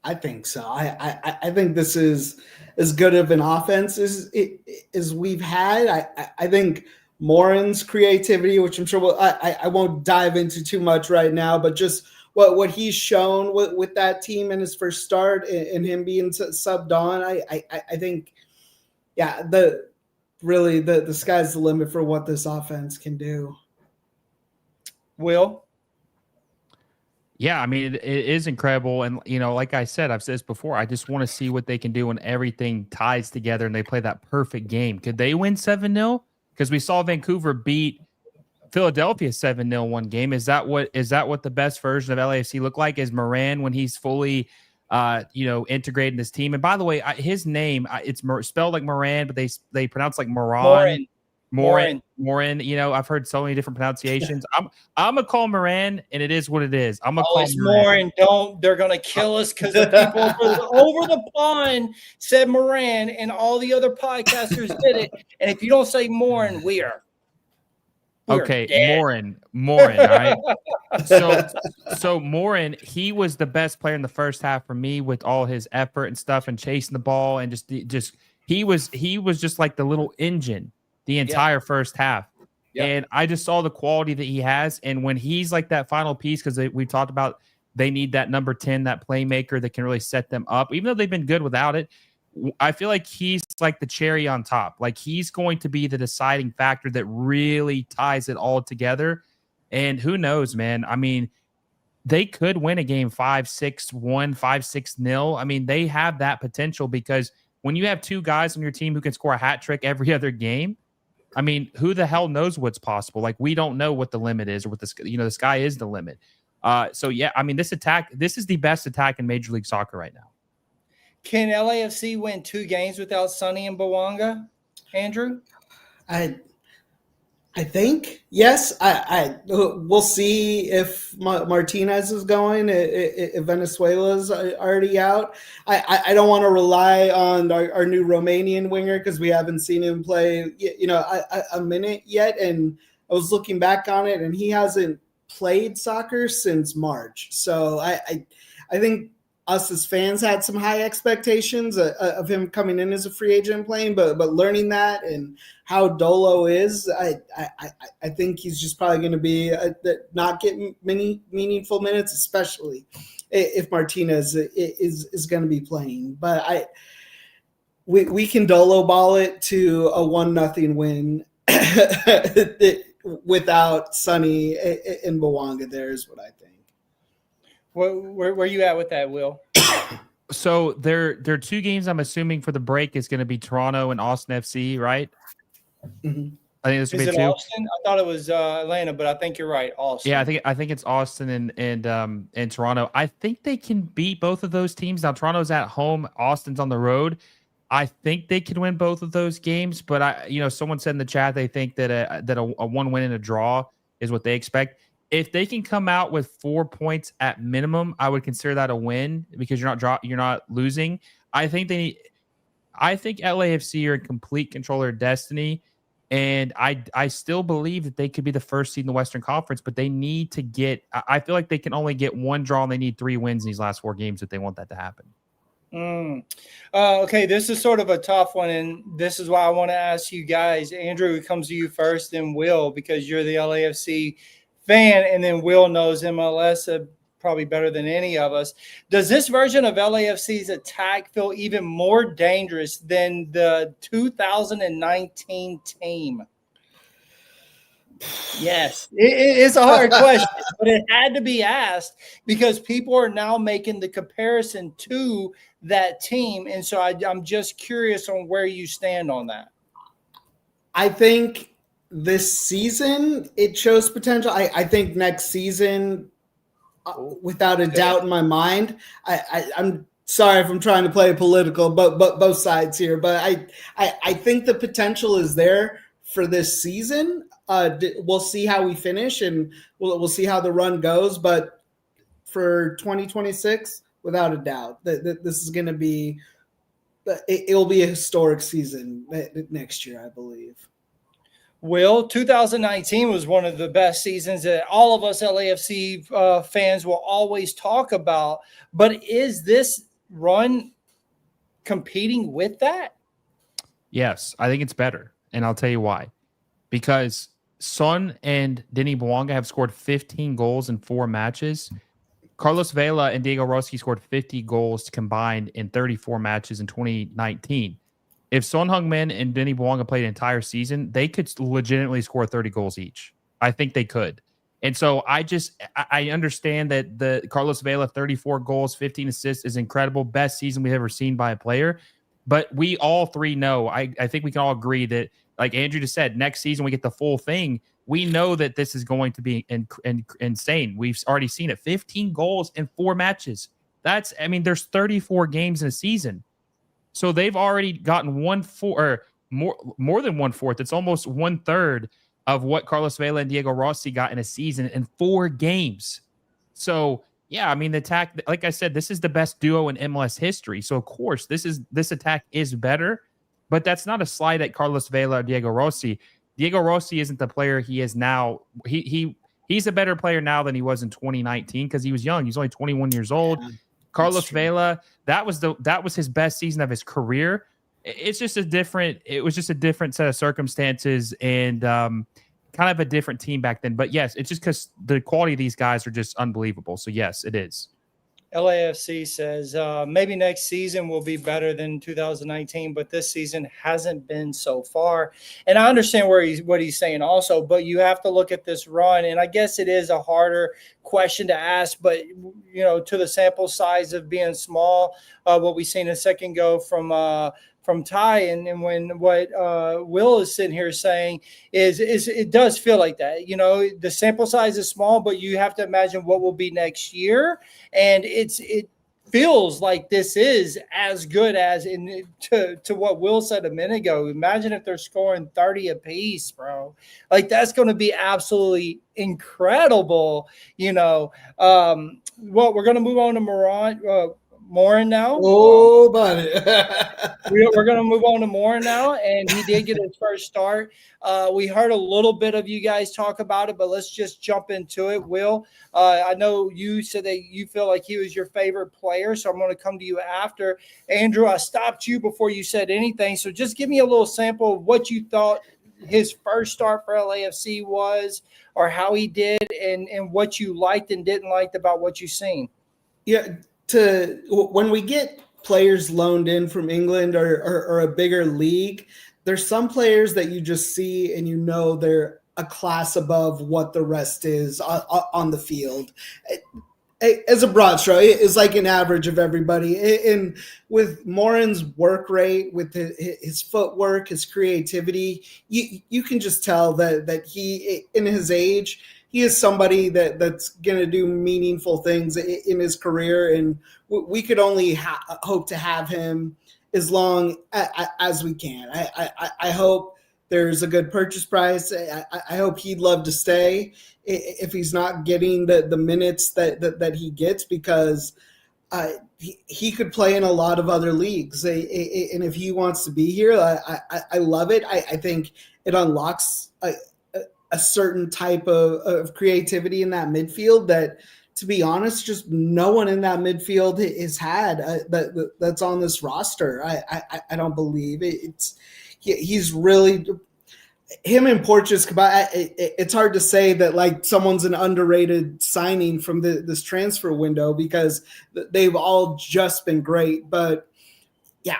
I think so. I think this is as good of an offense as we've had. I think Morin's creativity, which I'm sure I won't dive into too much right now, but just what he's shown with that team in his first start and him being subbed on, I think, the sky's the limit for what this offense can do. Will? Yeah, I mean, it is incredible. And, like I said, I've said this before, I just want to see what they can do when everything ties together and they play that perfect game. Could they win 7-0? Because we saw Vancouver beat Philadelphia 7-0 one game. Is that what the best version of LAFC look like? Is Moran when he's fully integrated in this team? And by the way, his name, it's spelled like Moran, but they pronounce like Moran. Morin. I've heard so many different pronunciations. I'm gonna call Moran, and it is what it is. I'm gonna call Morin. They're gonna kill us because the people over the pond said Moran, and all the other podcasters did it. And if you don't say Morin, we're okay. Morin. All right. So Morin, he was the best player in the first half for me with all his effort and stuff and chasing the ball and just he was just like the little engine the entire first half. Yep. And I just saw the quality that he has. And when he's like that final piece, because we talked about they need that number 10, that playmaker that can really set them up, even though they've been good without it. I feel like he's like the cherry on top. Like he's going to be the deciding factor that really ties it all together. And who knows, man? I mean, they could win a game 5-6-1, 5-6-0. I mean, they have that potential because when you have 2 guys on your team who can score a hat trick every other game, I mean, who the hell knows what's possible? Like, we don't know what the limit is or what the sky is the limit. So yeah, I mean, this is the best attack in Major League Soccer right now. Can LAFC win 2 games without Sonny and Bouanga, Andrew? I think yes. We'll see if Martinez is going. If Venezuela's already out, I don't want to rely on our new Romanian winger because we haven't seen him play, a minute yet. And I was looking back on it, and he hasn't played soccer since March. So I think us as fans had some high expectations of him coming in as a free agent and playing, but learning that and how Dolo is, I think he's just probably going to be not getting many meaningful minutes, especially if Martinez is going to be playing. But we can Dolo ball it to a 1-0 win without Sonny and Bouanga. There is what I think. Where you at with that, Will? So there are 2 games I'm assuming for the break is going to be Toronto and Austin FC, right? Mm-hmm. I think this will be 2. Austin? I thought it was Atlanta, but I think you're right. Austin. Yeah, I think it's Austin and Toronto. I think they can beat both of those teams. Now Toronto's at home, Austin's on the road. I think they can win both of those games, but someone said in the chat they think that a 1 win and a draw is what they expect. If they can come out with 4 points at minimum, I would consider that a win because you're not losing. I think LAFC are in complete control of their destiny. And I still believe that they could be the first seed in the Western Conference, but they need to get – I feel like they can only get one draw, and they need 3 wins in these last 4 games if they want that to happen. Okay, this is sort of a tough one, and this is why I want to ask you guys. Andrew, it comes to you first, then Will, because you're the LAFC fan, and then Will knows MLS probably better than any of us. Does this version of LAFC's attack feel even more dangerous than the 2019 team? Yes, it's a hard question, but it had to be asked because people are now making the comparison to that team. And so I'm just curious on where you stand on that. I think this season it shows potential. I think next season, without a doubt in my mind, I'm sorry if I'm trying to play political, but both sides here. But I think the potential is there for this season. We'll see how we finish, and we'll see how the run goes. But for 2026, without a doubt, that this is going to be it'll be a historic season next year, I believe. Will, 2019 was one of the best seasons that all of us LAFC fans will always talk about. But is this run competing with that? Yes, I think it's better. And I'll tell you why. Because Son and Denis Bouanga have scored 15 goals in 4 matches. Carlos Vela and Diego Rossi scored 50 goals combined in 34 matches in 2019. If Son Heung-min and Denis Bouanga played an entire season, they could legitimately score 30 goals each. I think they could. And so I understand that the Carlos Vela 34 goals, 15 assists is incredible. Best season we've ever seen by a player. But we all 3 know, I think we can all agree that, like Andrew just said, next season we get the full thing. We know that this is going to be insane. We've already seen it. 15 goals in 4 matches. There's 34 games in a season. So they've already gotten 1/4 or more than 1/4. It's almost 1/3 of what Carlos Vela and Diego Rossi got in a season in 4 games. So yeah, the attack, like I said, this is the best duo in MLS history. So of course, this attack is better, but that's not a slight at Carlos Vela or Diego Rossi. Diego Rossi isn't the player he is now. He's a better player now than he was in 2019 because he was young. He's only 21 years old. Yeah. Carlos Vela, that was his best season of his career. It was just a different set of circumstances and kind of a different team back then. But yes, it's just because the quality of these guys are just unbelievable. So yes, it is. LAFC says maybe next season will be better than 2019, but this season hasn't been so far. And I understand what he's saying also, but you have to look at this run. And I guess it is a harder question to ask, but to the sample size of being small, what we've seen a second go from Ty, and when what Will is sitting here saying is it does feel like that. The sample size is small, but you have to imagine what will be next year, and it feels like this is as good as to what Will said a minute ago. Imagine if they're scoring 30 apiece, bro. Like that's going to be absolutely incredible. Well, we're going to move on to Morin now. Oh, buddy. We're going to move on to Morin now, and he did get his first start. We heard a little bit of you guys talk about it, but let's just jump into it. Will, I know you said that you feel like he was your favorite player, so I'm going to come to you after. Andrew, I stopped you before you said anything, so just give me a little sample of what you thought his first start for LAFC was, or how he did, and what you liked and didn't like about what you've seen. Yeah. When we get players loaned in from England or a bigger league, there's some players that you just see and they're a class above what the rest is on the field. As a broad stroke, it's like an average of everybody. And with Morin's work rate, with his footwork, his creativity, you can just tell that he, in his age, he is somebody that's going to do meaningful things in his career, and we could only hope to have him as long as we can. I hope there's a good purchase price. I hope he'd love to stay if he's not getting the minutes that he gets, because he could play in a lot of other leagues, and if he wants to be here, I love it. I think it unlocks a certain type of creativity in that midfield that, to be honest, just no one in that midfield has had that's on this roster. I don't believe it. He's really, him and Porteous. It's hard to say that like someone's an underrated signing from this transfer window because they've all just been great. But yeah,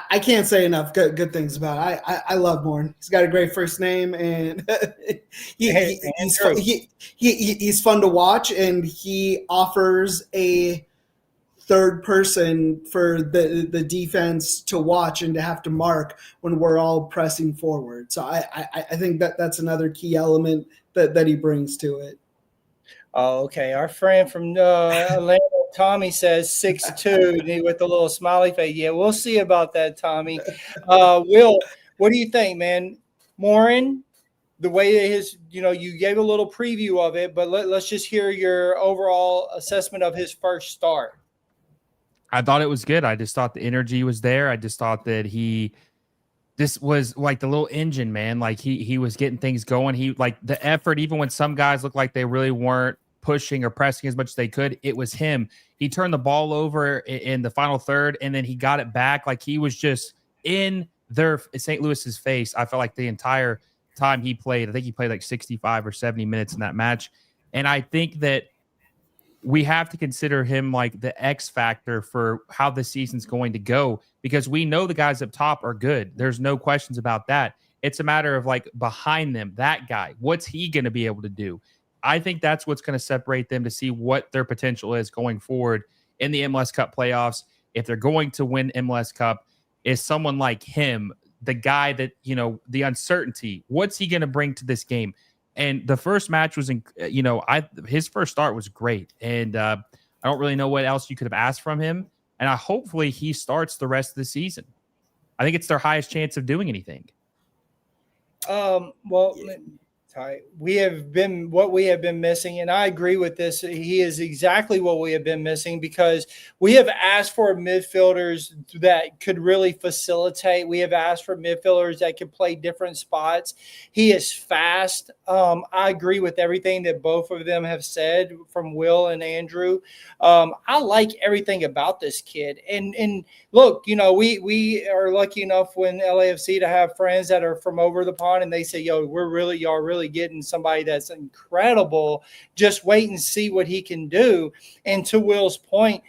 I can't say enough good things about it. I love Morin. He's got a great first name, and he's fun to watch, and he offers a third person for the defense to watch and to have to mark when we're all pressing forward. So I think that's another key element that he brings to it. Oh, okay. Our friend from Atlanta, Tommy, says 6'2", with a little smiley face. Yeah, we'll see about that, Tommy. Will, what do you think, man? Morin, the way his, you gave a little preview of it, but let's just hear your overall assessment of his first start. I thought it was good. I just thought the energy was there. I just thought that this was like the little engine, man. Like he was getting things going. He like the effort, even when some guys looked like they really weren't pushing or pressing as much as they could, it was him. He turned the ball over in the final third, and then he got it back. Like he was just in their St. Louis's face. I felt like the entire time he played. I think he played like 65 or 70 minutes in that match. And I think that we have to consider him like the X factor for how the season's going to go, because we know the guys up top are good. There's no questions about that. It's a matter of like behind them, that guy, what's he going to be able to do? I think that's what's going to separate them to see what their potential is going forward in the MLS Cup playoffs. If they're going to win MLS Cup, is someone like him, the guy that, the uncertainty, what's he going to bring to this game? And the first match was, his first start was great. And I don't really know what else you could have asked from him. And hopefully he starts the rest of the season. I think it's their highest chance of doing anything. We have been missing, and I agree with this. He is exactly what we have been missing, because we have asked for midfielders that could really facilitate. We have asked for midfielders that could play different spots. He is fast. I agree with everything that both of them have said, from Will and Andrew. I like everything about this kid. And look, we are lucky enough when LAFC to have friends that are from over the pond, and they say, y'all really getting somebody that's incredible. Just wait and see what he can do. And to Will's point,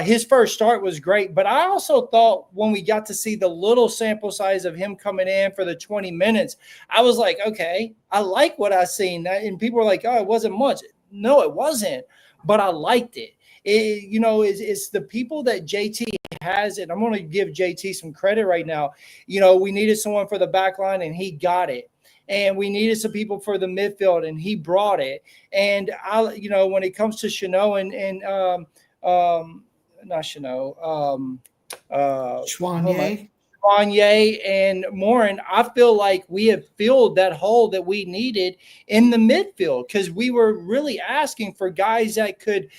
his first start was great, but I also thought when we got to see the little sample size of him coming in for the 20 minutes, I was like, okay, I like what I seen. And people were like, oh, it wasn't much. No, it wasn't, but I liked it. It's the people that JT has, and I'm going to give JT some credit right now. We needed someone for the back line, and he got it. And we needed some people for the midfield, and he brought it. And when it comes to Chanot and Wanye and Morin, I feel like we have filled that hole that we needed in the midfield, because we were really asking for guys that could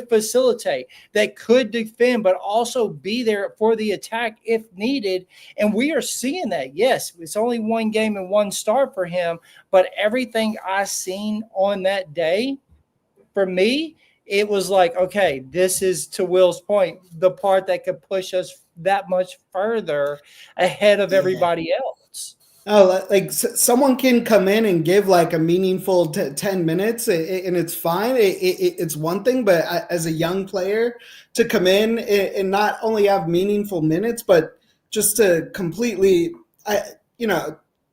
facilitate, that could defend, but also be there for the attack if needed. And we are seeing that. Yes, it's only one game and one start for him, but everything I seen on that day, for me, it was like, okay, this is, to Will's point, the part that could push us that much further ahead of everybody else. Oh, like someone can come in and give like a meaningful 10 minutes and it's fine. It's one thing, but as a young player to come in and not only have meaningful minutes, but just to completely,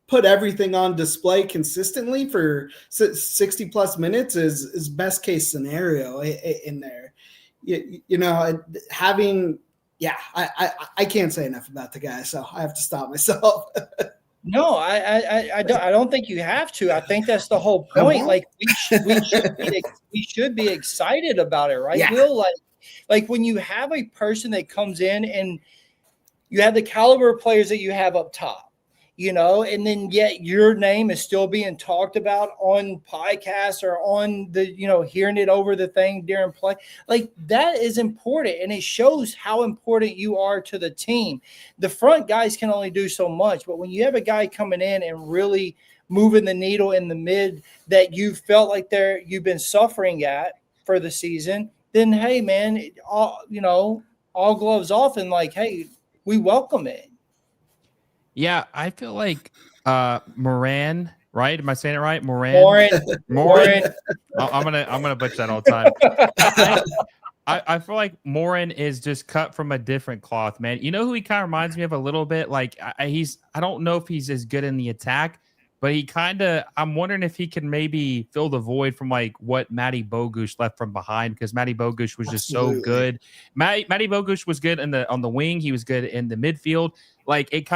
put everything on display consistently for 60 plus minutes is best case scenario in there. I can't say enough about the guy, so I have to stop myself. No, I don't think you have to. I think that's the whole point. Like we should be excited about it, right? Yeah. Will, like when you have a person that comes in and you have the caliber of players that you have up top, and then yet your name is still being talked about on podcasts or on the, hearing it over the thing during play. Like, that is important, and it shows how important you are to the team. The front guys can only do so much, but when you have a guy coming in and really moving the needle in the mid that you felt like you've been suffering at for the season, then hey, man, all gloves off, and like, hey, we welcome it. Yeah, I feel like Moran, right? Am I saying it right? Morin. I'm gonna butcher that all the time. I feel like Morin is just cut from a different cloth, man. You know who he kind of reminds me of a little bit? Like I don't know if he's as good in the attack, but I'm wondering if he can maybe fill the void from like what Matty Bogusz left from behind, because Matty Bogusz was just so good. Matty Bogusz was good on the wing. He was good in the midfield. Like it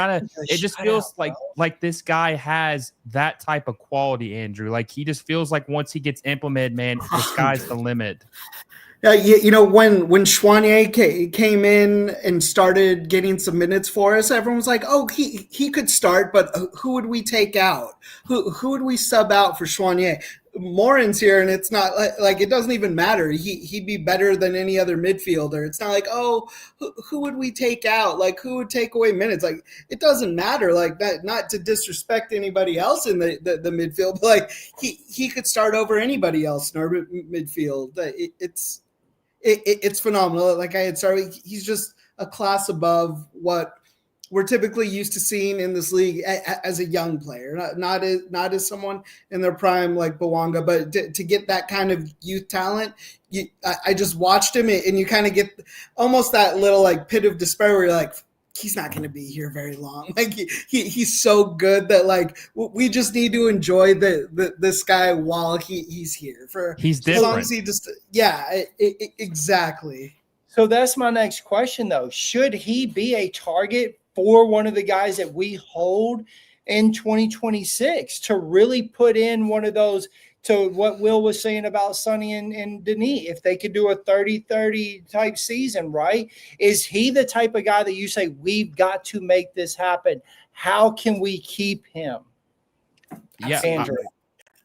just feels like this guy has that type of quality, Andrew. Like he just feels like once he gets implemented, man, the sky's the limit. Yeah, when Chouanier came in and started getting some minutes for us, everyone was like, "Oh, he could start, but who would we take out? Who would we sub out for Chouanier?" Morin's here, and it's not like it doesn't even matter. He'd be better than any other midfielder. It's not like, oh, who would we take out? Like, who would take away minutes? Like, it doesn't matter. Like that, not to disrespect anybody else in the midfield, but like he could start over anybody else in our midfield. It's phenomenal. Like I had started, he's just a class above what we're typically used to seeing in this league as a young player, not as someone in their prime like Bouanga, but to get that kind of youth talent. I just watched him, and you kind of get almost that little like pit of despair where you're like, he's not going to be here very long. Like he's so good that like we just need to enjoy this guy while he's here. He's different. As long as he just exactly. So that's my next question though. Should he be a target for one of the guys that we hold in 2026 to really put in one of those, to what Will was saying about Sonny and Denis, if they could do a 30-30 type season, right? Is he the type of guy that you say, we've got to make this happen? How can we keep him? Yeah, Andrew.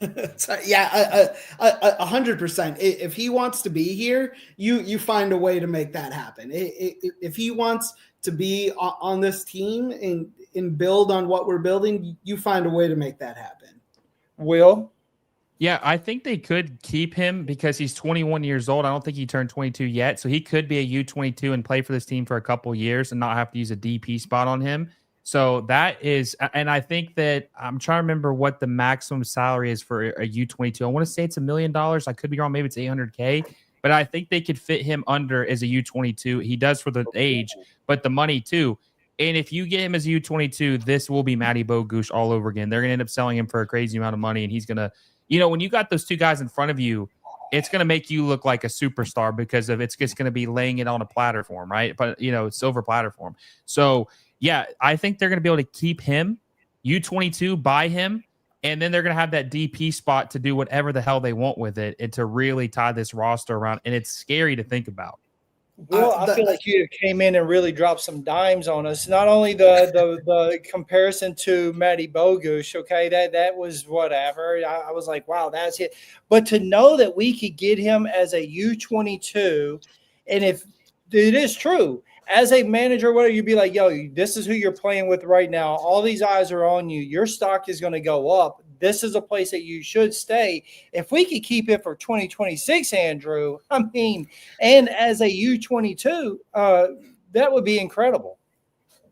Yeah, 100%. If he wants to be here, you find a way to make that happen. If he wants to be on this team and build on what we're building, you find a way to make that happen. Will? Yeah, I think they could keep him because he's 21 years old. I don't think he turned 22 yet. So he could be a U22 and play for this team for a couple years and not have to use a DP spot on him. So that is, and I think that I'm trying to remember what the maximum salary is for a U22. I want to say it's $1 million. I could be wrong. Maybe it's $800K, but I think they could fit him under as a U22. He does for the age, but the money too. And if you get him as a U22, this will be Matty Bogusz all over again. They're going to end up selling him for a crazy amount of money. And he's going to, when you got those two guys in front of you, it's going to make you look like a superstar because of it's just going to be laying it on a platter for him, right? But, silver platter for him. So, yeah, I think they're going to be able to keep him, U22, buy him, and then they're going to have that DP spot to do whatever the hell they want with it and to really tie this roster around. And it's scary to think about. Well, I feel like you came in and really dropped some dimes on us. Not only the comparison to Matty Bogusz, okay, that was whatever. I was like, wow, that's it. But to know that we could get him as a U22, and if it is true, as a manager, whatever, you'd be like, yo, this is who you're playing with right now. All these eyes are on you. Your stock is going to go up. This is a place that you should stay. If we could keep it for 2026, Andrew, and as a U22, that would be incredible.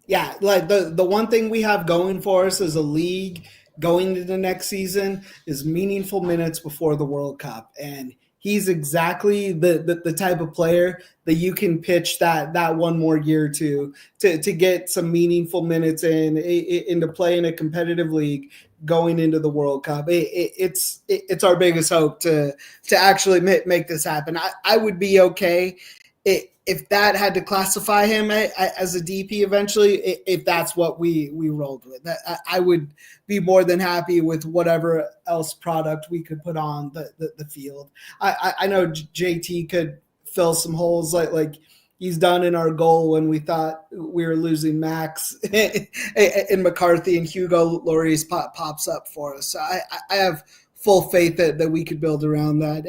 Yeah, like the one thing we have going for us as a league going into the next season is meaningful minutes before the World Cup. And he's exactly the type of player that you can pitch that one more year to get some meaningful minutes into play in a competitive league going into the World Cup. It's our biggest hope to actually make this happen. I would be okay if that had to classify him as a DP eventually, if that's what we rolled with. I would be more than happy with whatever else product we could put on the field. I know JT could fill some holes like he's done in our goal when we thought we were losing Max and McCarthy, and Hugo Lloris pops up for us. So I have full faith that we could build around that.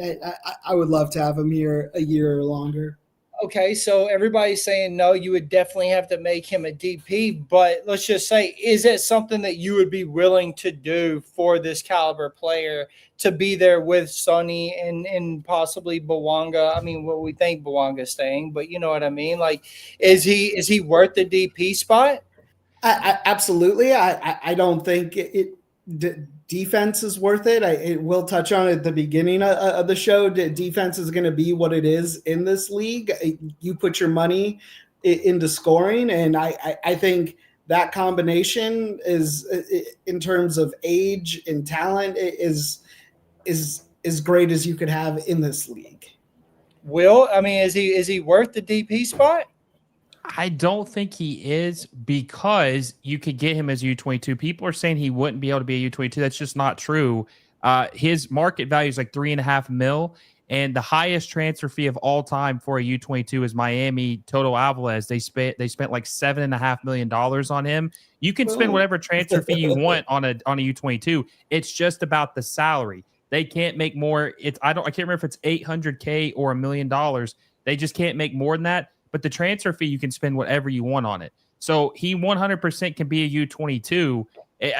I would love to have him here a year or longer. Okay, so everybody's saying no, you would definitely have to make him a DP, but let's just say, is it something that you would be willing to do for this caliber player to be there with Sonny and possibly Bouanga? I mean, well, we think Bouanga's staying, but you know what I mean? Like, is he worth the DP spot? Absolutely. I don't think defense is worth it. It will touch on at the beginning of the show. Defense is going to be what it is in this league. You put your money into scoring, and I think that combination is, in terms of age and talent, is as great as you could have in this league. Will, I mean, is he worth the DP spot? I don't think he is, because you could get him as a U22. People are saying he wouldn't be able to be a U22. That's just not true. His market value is like $3.5 million, and the highest transfer fee of all time for a U22 is Miami Toto Alvarez. They spent like $7.5 million on him. You can spend whatever transfer fee you want on a U22. It's just about the salary. They can't make more. I can't remember if it's $800K or $1 million. They just can't make more than that. But the transfer fee, you can spend whatever you want on it. So he 100% can be a U22.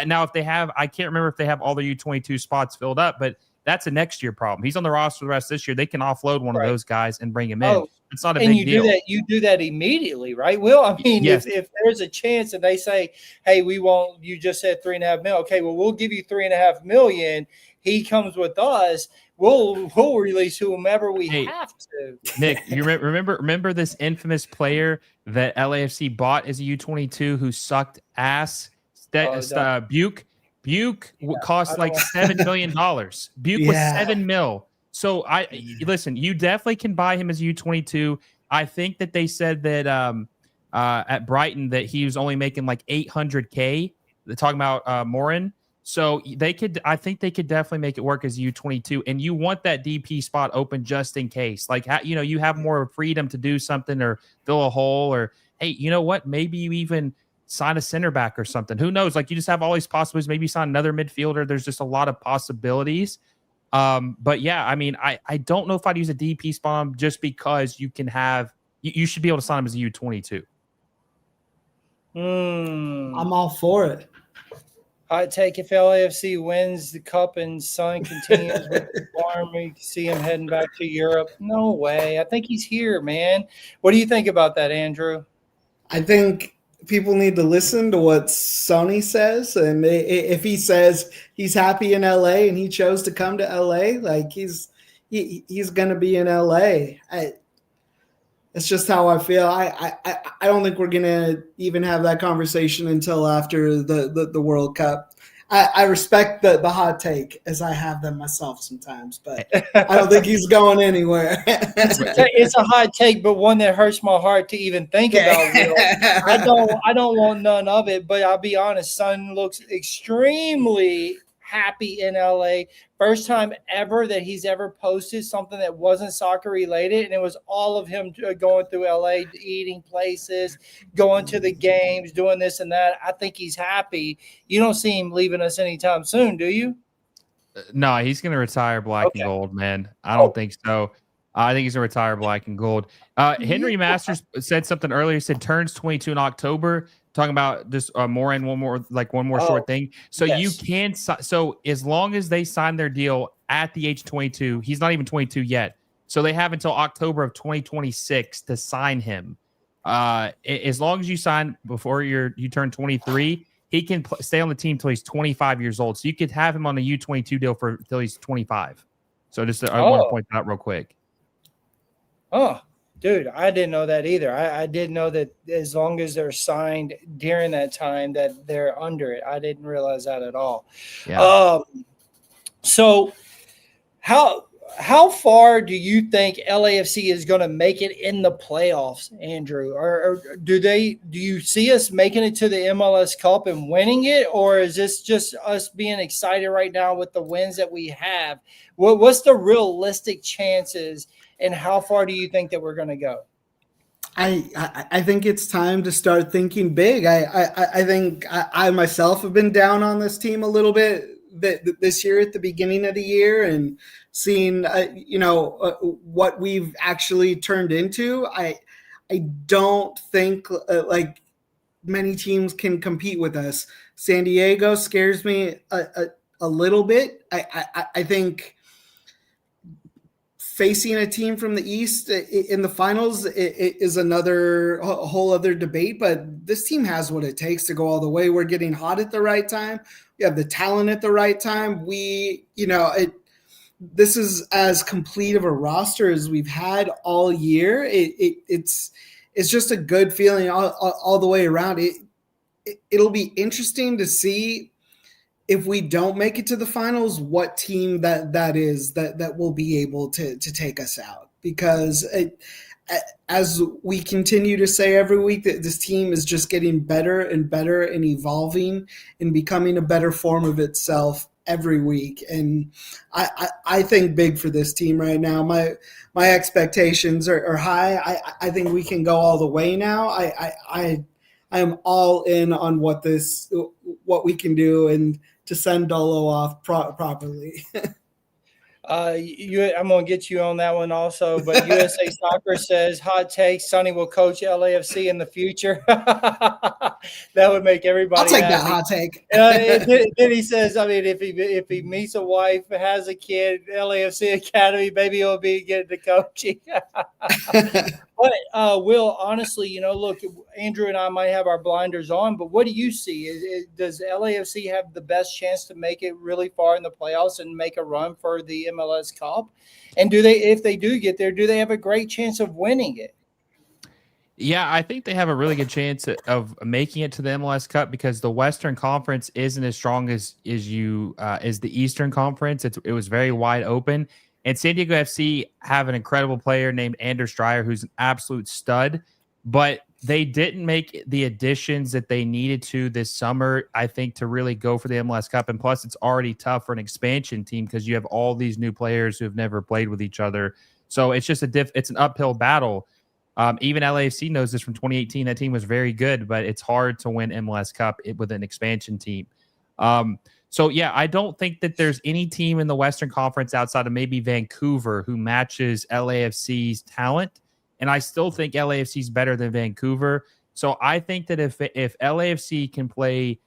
Now, if they have, I can't remember if they have all their U22 spots filled up, but that's a next year problem. He's on the roster the rest of this year. They can offload one of those guys and bring him in. It's not a big deal. You do that immediately, right? Will, I mean, yes. if there's a chance and they say, hey, we won't, you just said $3.5 million. Okay, well, we'll give you $3.5 million. He comes with us. We'll release whomever we have to. Nick, you remember this infamous player that LAFC bought as a U22 who sucked ass? Buke cost like $7 million. Buke was $7 million. So listen, you definitely can buy him as a U22. I think that they said that at Brighton that he was only making like $800K. They're talking about Morin. So I think they could definitely make it work as U22, and you want that DP spot open just in case. Like, you have more freedom to do something or fill a hole, or hey, you know what? Maybe you even sign a center back or something. Who knows? Like, you just have all these possibilities. Maybe sign another midfielder. There's just a lot of possibilities. But yeah, I mean, I don't know if I'd use a DP spot just because you can have. You should be able to sign him as a U22. I'm all for it. I'd take if LAFC wins the cup and Son continues with the farm, we see him heading back to Europe. No way. I think he's here, man. What do you think about that, Andrew? I think people need to listen to what Sonny says. And if he says he's happy in LA and he chose to come to LA, like he's going to be in LA. It's just how I feel. I don't think we're going to even have that conversation until after the World Cup. I respect the hot take, as I have them myself sometimes, but I don't think he's going anywhere. It's a hot take, but one that hurts my heart to even think about. I don't want none of it, but I'll be honest, Son looks extremely happy in LA. First time ever that he's ever posted something that wasn't soccer related, and it was all of him going through LA, eating places, going to the games, doing this and that. I think he's happy. You don't see him leaving us anytime soon, do you? No, he's going to retire black and gold, man. I don't think so. I think he's going to retire black and gold. Henry Masters said something earlier. He said turns 22 in October. Talking about this Moran, one more short thing. So you can, so as long as they sign their deal at the age of 22, he's not even 22 yet. So they have until October of 2026 to sign him. As long as you sign before you turn 23, he can stay on the team till he's 25 years old. So you could have him on a U22 deal till he's 25. So I want to point that out real quick. Oh, dude, I didn't know that either. I didn't know that as long as they're signed during that time that they're under it. I didn't realize that at all. Yeah. So how far do you think LAFC is going to make it in the playoffs, Andrew? Or do you see us making it to the MLS Cup and winning it? Or is this just us being excited right now with the wins that we have? What's the realistic chances, and how far do you think that we're going to go? I think it's time to start thinking big. I think I myself have been down on this team a little bit this year at the beginning of the year, and seeing what we've actually turned into. I don't think like many teams can compete with us. San Diego scares me a little bit. I think facing a team from the East in the finals is a whole other debate, but this team has what it takes to go all the way. We're getting hot at the right time. We have the talent at the right time. This is as complete of a roster as we've had all year. It's just a good feeling all the way around. It'll be interesting to see if we don't make it to the finals, what team that is that will be able to take us out. Because as we continue to say every week, that this team is just getting better and better and evolving and becoming a better form of itself every week. And I think big for this team right now. My expectations are high. I think we can go all the way now. I am all in on what we can do and to send Dolo off properly. I'm going to get you on that one also, but USA Soccer says, hot take, Sonny will coach LAFC in the future. That would make everybody I'll take happy. that hot take. Then he says, I mean, if he meets a wife, has a kid, LAFC Academy, maybe he'll be getting to coaching. But Will, honestly, look, Andrew and I might have our blinders on, but what do you see? Does LAFC have the best chance to make it really far in the playoffs and make a run for the MLS Cup? And if they do get there, do they have a great chance of winning it? Yeah, I think they have a really good chance of making it to the MLS Cup because the Western Conference isn't as strong as the Eastern Conference. It was very wide open. And San Diego FC have an incredible player named Anders Dreyer, who's an absolute stud, but they didn't make the additions that they needed to this summer, I think, to really go for the MLS Cup. And plus, it's already tough for an expansion team because you have all these new players who have never played with each other. So it's just it's an uphill battle. Even LAFC knows this from 2018. That team was very good, but it's hard to win MLS Cup with an expansion team. So, yeah, I don't think that there's any team in the Western Conference outside of maybe Vancouver who matches LAFC's talent. And I still think LAFC is better than Vancouver. So I think that if LAFC can play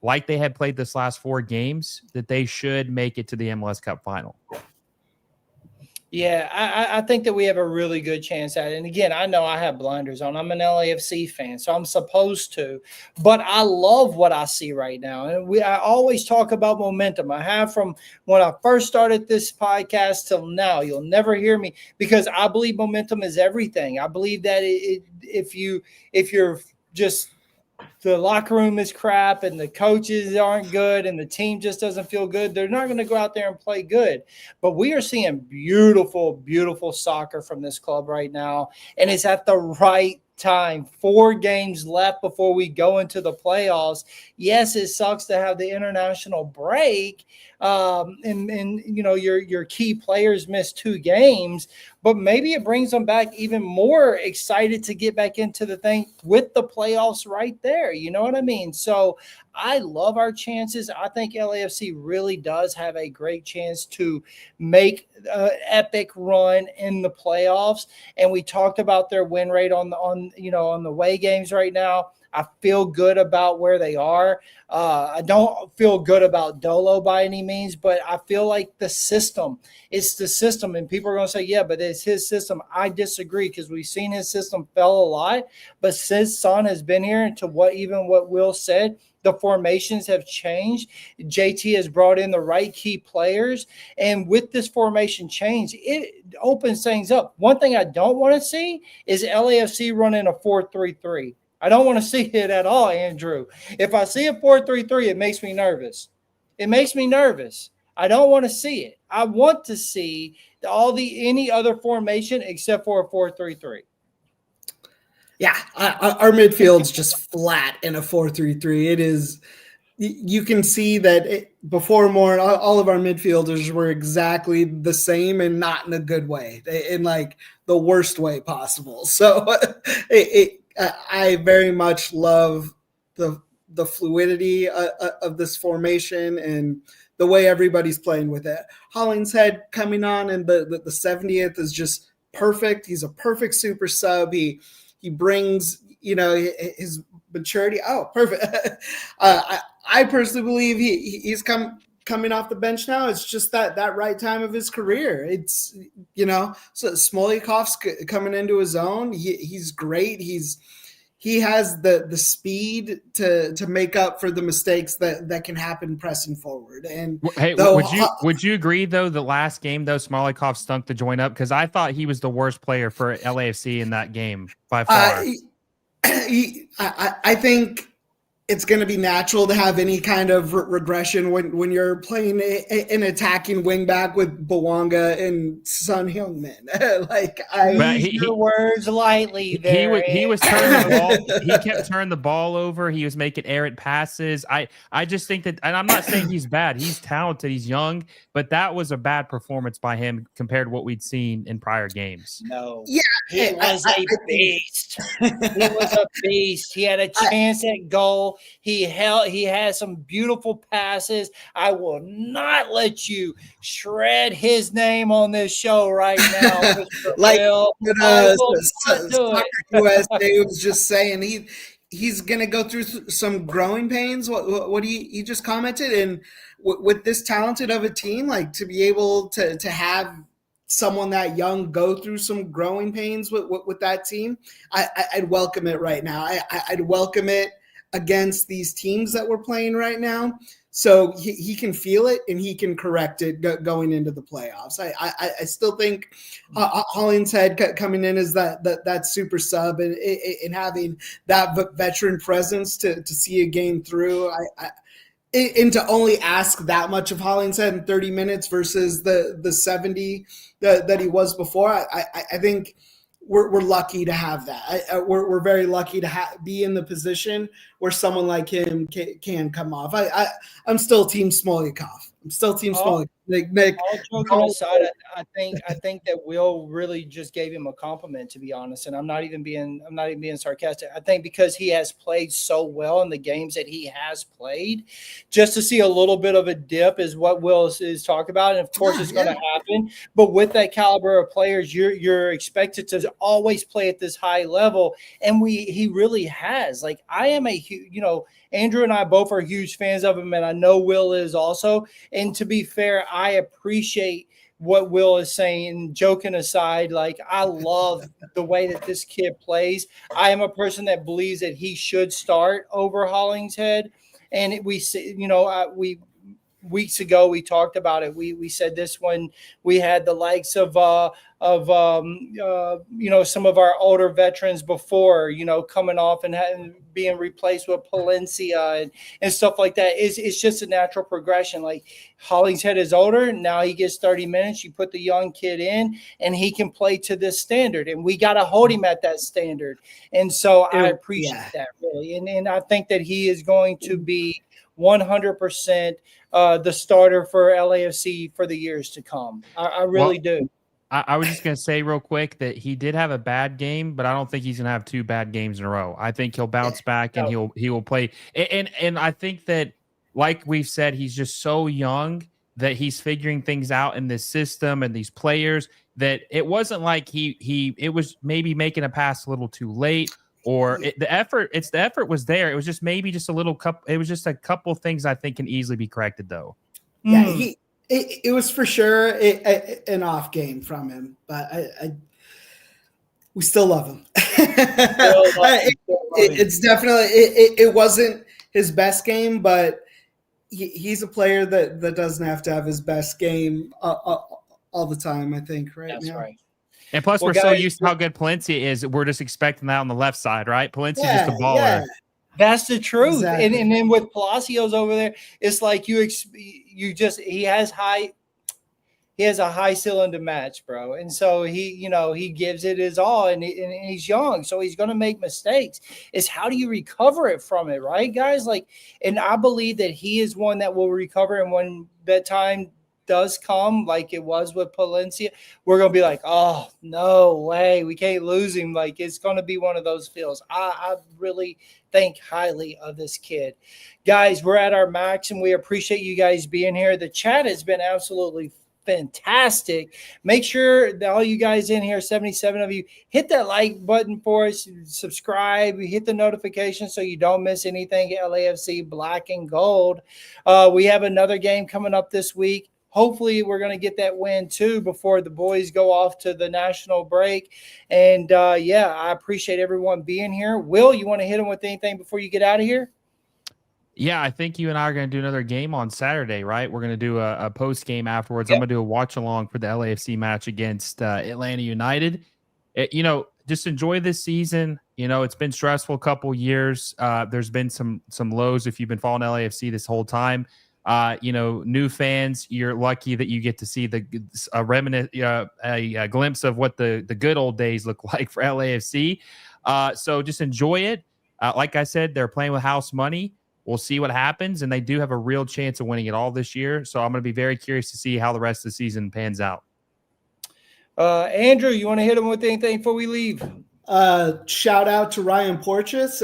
like they had played this last 4 games, that they should make it to the MLS Cup final. Yeah, I think that we have a really good chance at it. And again, I know I have blinders on. I'm an LAFC fan, so I'm supposed to. But I love what I see right now. And I always talk about momentum. I have from when I first started this podcast till now. You'll never hear me because I believe momentum is everything. I believe that if you're just the locker room is crap and the coaches aren't good and the team just doesn't feel good, they're not going to go out there and play good. But we are seeing beautiful, beautiful soccer from this club right now, and it's at the right time. 4 games left before we go into the playoffs. Yes, it sucks to have the international break, and your key players miss 2 games, but maybe it brings them back even more excited to get back into the thing with the playoffs right there. You know what I mean? So I love our chances. I think LAFC really does have a great chance to make an epic run in the playoffs. And we talked about their win rate on the away games right now. I feel good about where they are. I don't feel good about Dolo by any means, but I feel like it's the system. And people are going to say, yeah, but it's his system. I disagree because we've seen his system fail a lot. But since Son has been here, and to what Will said, the formations have changed. JT has brought in the right key players. And with this formation change, it opens things up. One thing I don't want to see is LAFC running a 4-3-3. I don't want to see it at all, Andrew. If I see a 4-3-3, it makes me nervous. It makes me nervous. I don't want to see it. I want to see any other formation except for a 4-3-3. Yeah, our midfield's just flat in a 4-3-3. It is you can see that before Morin, all of our midfielders were exactly the same and not in a good way, in like the worst way possible. So I very much love the fluidity of this formation and the way everybody's playing with it. Hollingshead coming on in the 70th is just perfect. He's a perfect super sub. He brings, his maturity. Oh, perfect. I personally believe he's coming off the bench now. It's just that right time of his career. It's, so Smolyakov's coming into his own. He's great. He has the speed to make up for the mistakes that can happen pressing forward. And hey, would you agree though the last game though Smolякov stunk the joint up? Because I thought he was the worst player for LAFC in that game by far. I think it's going to be natural to have any kind of regression when you're playing an attacking wingback with Bouanga and Son Heung-min. Your words lightly. There, he was turning the ball. He kept turning the ball over. He was making errant passes. I just think that, and I'm not saying he's bad. He's talented. He's young, but that was a bad performance by him compared to what we'd seen in prior games. No, yeah, he was a beast. He was a beast. He had a chance at goal. He had some beautiful passes. I will not let you shred his name on this show right now, Mr. like Will. Soccer USA was just saying he's going to go through some growing pains. What he just commented, and with this talented of a team, like to be able to have someone that young go through some growing pains with that team, I'd welcome it right now. I'd welcome it against these teams that we're playing right now. So he can feel it and he can correct it going into the playoffs. I still think Hollingshead coming in as that super sub and having that veteran presence to see a game through. And to only ask that much of Hollingshead in 30 minutes versus the 70 that he was before, I think we're lucky to have that. We're very lucky to be in the position where someone like him can come off. I'm still Team Smolякov. I'm still Team Smolякov. Nick, all joking aside, I think that Will really just gave him a compliment, to be honest. And I'm not even being sarcastic. I think because he has played so well in the games that he has played, just to see a little bit of a dip is what Will is talking about. And of course, it's going to happen. But with that caliber of players, you're expected to always play at this high level, and he really has. Like I am Andrew and I both are huge fans of him, and I know Will is also. And to be fair, I appreciate what Will is saying. Joking aside, like I love the way that this kid plays. I am a person that believes that he should start over Hollingshead, and weeks ago we talked about it. We said this when we had the likes of some of our older veterans before, coming off and being replaced with Palencia and stuff like that. It's just a natural progression. Like Hollingshead is older. Now he gets 30 minutes. You put the young kid in and he can play to this standard, and we got to hold him at that standard. And so I appreciate that really. And I think that he is going to be 100% the starter for LAFC for the years to come. I really do. I was just going to say real quick that he did have a bad game, but I don't think he's going to have two bad games in a row. I think he'll bounce back and he will play. And I think that, like we've said, he's just so young that he's figuring things out in this system and these players, that it wasn't like it was maybe making a pass a little too late, or the effort was there. It was just maybe just a little it was just a couple things I think can easily be corrected though. Yeah, it was for sure an off game from him, but we still love him. It's definitely it wasn't his best game, but he's a player that doesn't have to have his best game all the time. I think That's now. Right. And plus, we're so used to how good Palencia is. We're just expecting that on the left side, right? Palencia's just a baller. Yeah. That's the truth. Exactly. And then with Palacios over there, it's like he he has a high ceiling to match, bro. And so he gives it his all, and he's young, so he's going to make mistakes. It's how do you recover it from it, right, guys? Like, and I believe that he is one that will recover, and when that time does come, like it was with Palencia, we're going to be like, oh, no way, we can't lose him. Like, it's going to be one of those feels. I really think highly of this kid. Guys, we're at our max, and we appreciate you guys being here. The chat has been absolutely fantastic. Make sure that all you guys in here, 77 of you, hit that like button for us, subscribe, hit the notification so you don't miss anything at LAFC Black and Gold. We have another game coming up this week. Hopefully, we're going to get that win, too, before the boys go off to the national break. And, I appreciate everyone being here. Will, you want to hit them with anything before you get out of here? Yeah, I think you and I are going to do another game on Saturday, right? We're going to do a post game afterwards. Yep. I'm going to do a watch along for the LAFC match against Atlanta United. Just enjoy this season. It's been stressful a couple years. There's been some lows if you've been following LAFC this whole time. New fans, you're lucky that you get to see a glimpse of what the good old days look like for LAFC. So just enjoy it. Like I said, they're playing with house money. We'll see what happens, and they do have a real chance of winning it all this year. So I'm going to be very curious to see how the rest of the season pans out. Andrew, you want to hit them with anything before we leave? Shout out to Ryan Porteous,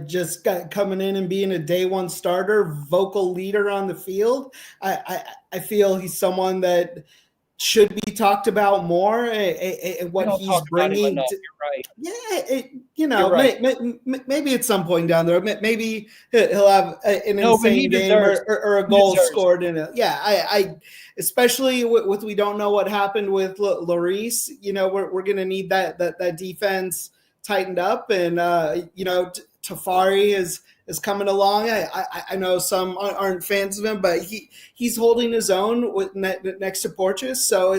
just got coming in and being a day one starter, vocal leader on the field. I feel he's someone that should be talked about more. What he's bringing. You're right. Yeah, right. Maybe at some point down there, maybe he'll have an insane game or a goal scored in it. Yeah, I especially with we don't know what happened with Lloris. We're going to need that defense tightened up, and Tafari is coming along. I know some aren't fans of him, but he's holding his own next to Porteous. So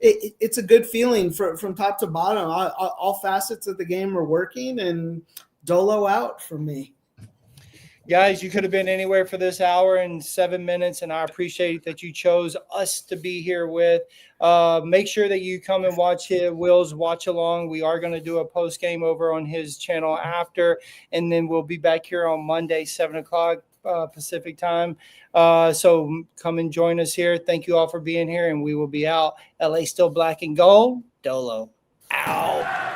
it's a good feeling from top to bottom. All facets of the game are working, and Dolo out for me. Guys, you could have been anywhere for this hour and 7 minutes, and I appreciate that you chose us to be here with. Make sure that you come and watch Will's watch along. We are going to do a post game over on his channel after, and then we'll be back here on Monday, 7 o'clock Pacific time. So come and join us here. Thank you all for being here, and we will be out. LA still black and gold. Dolo out.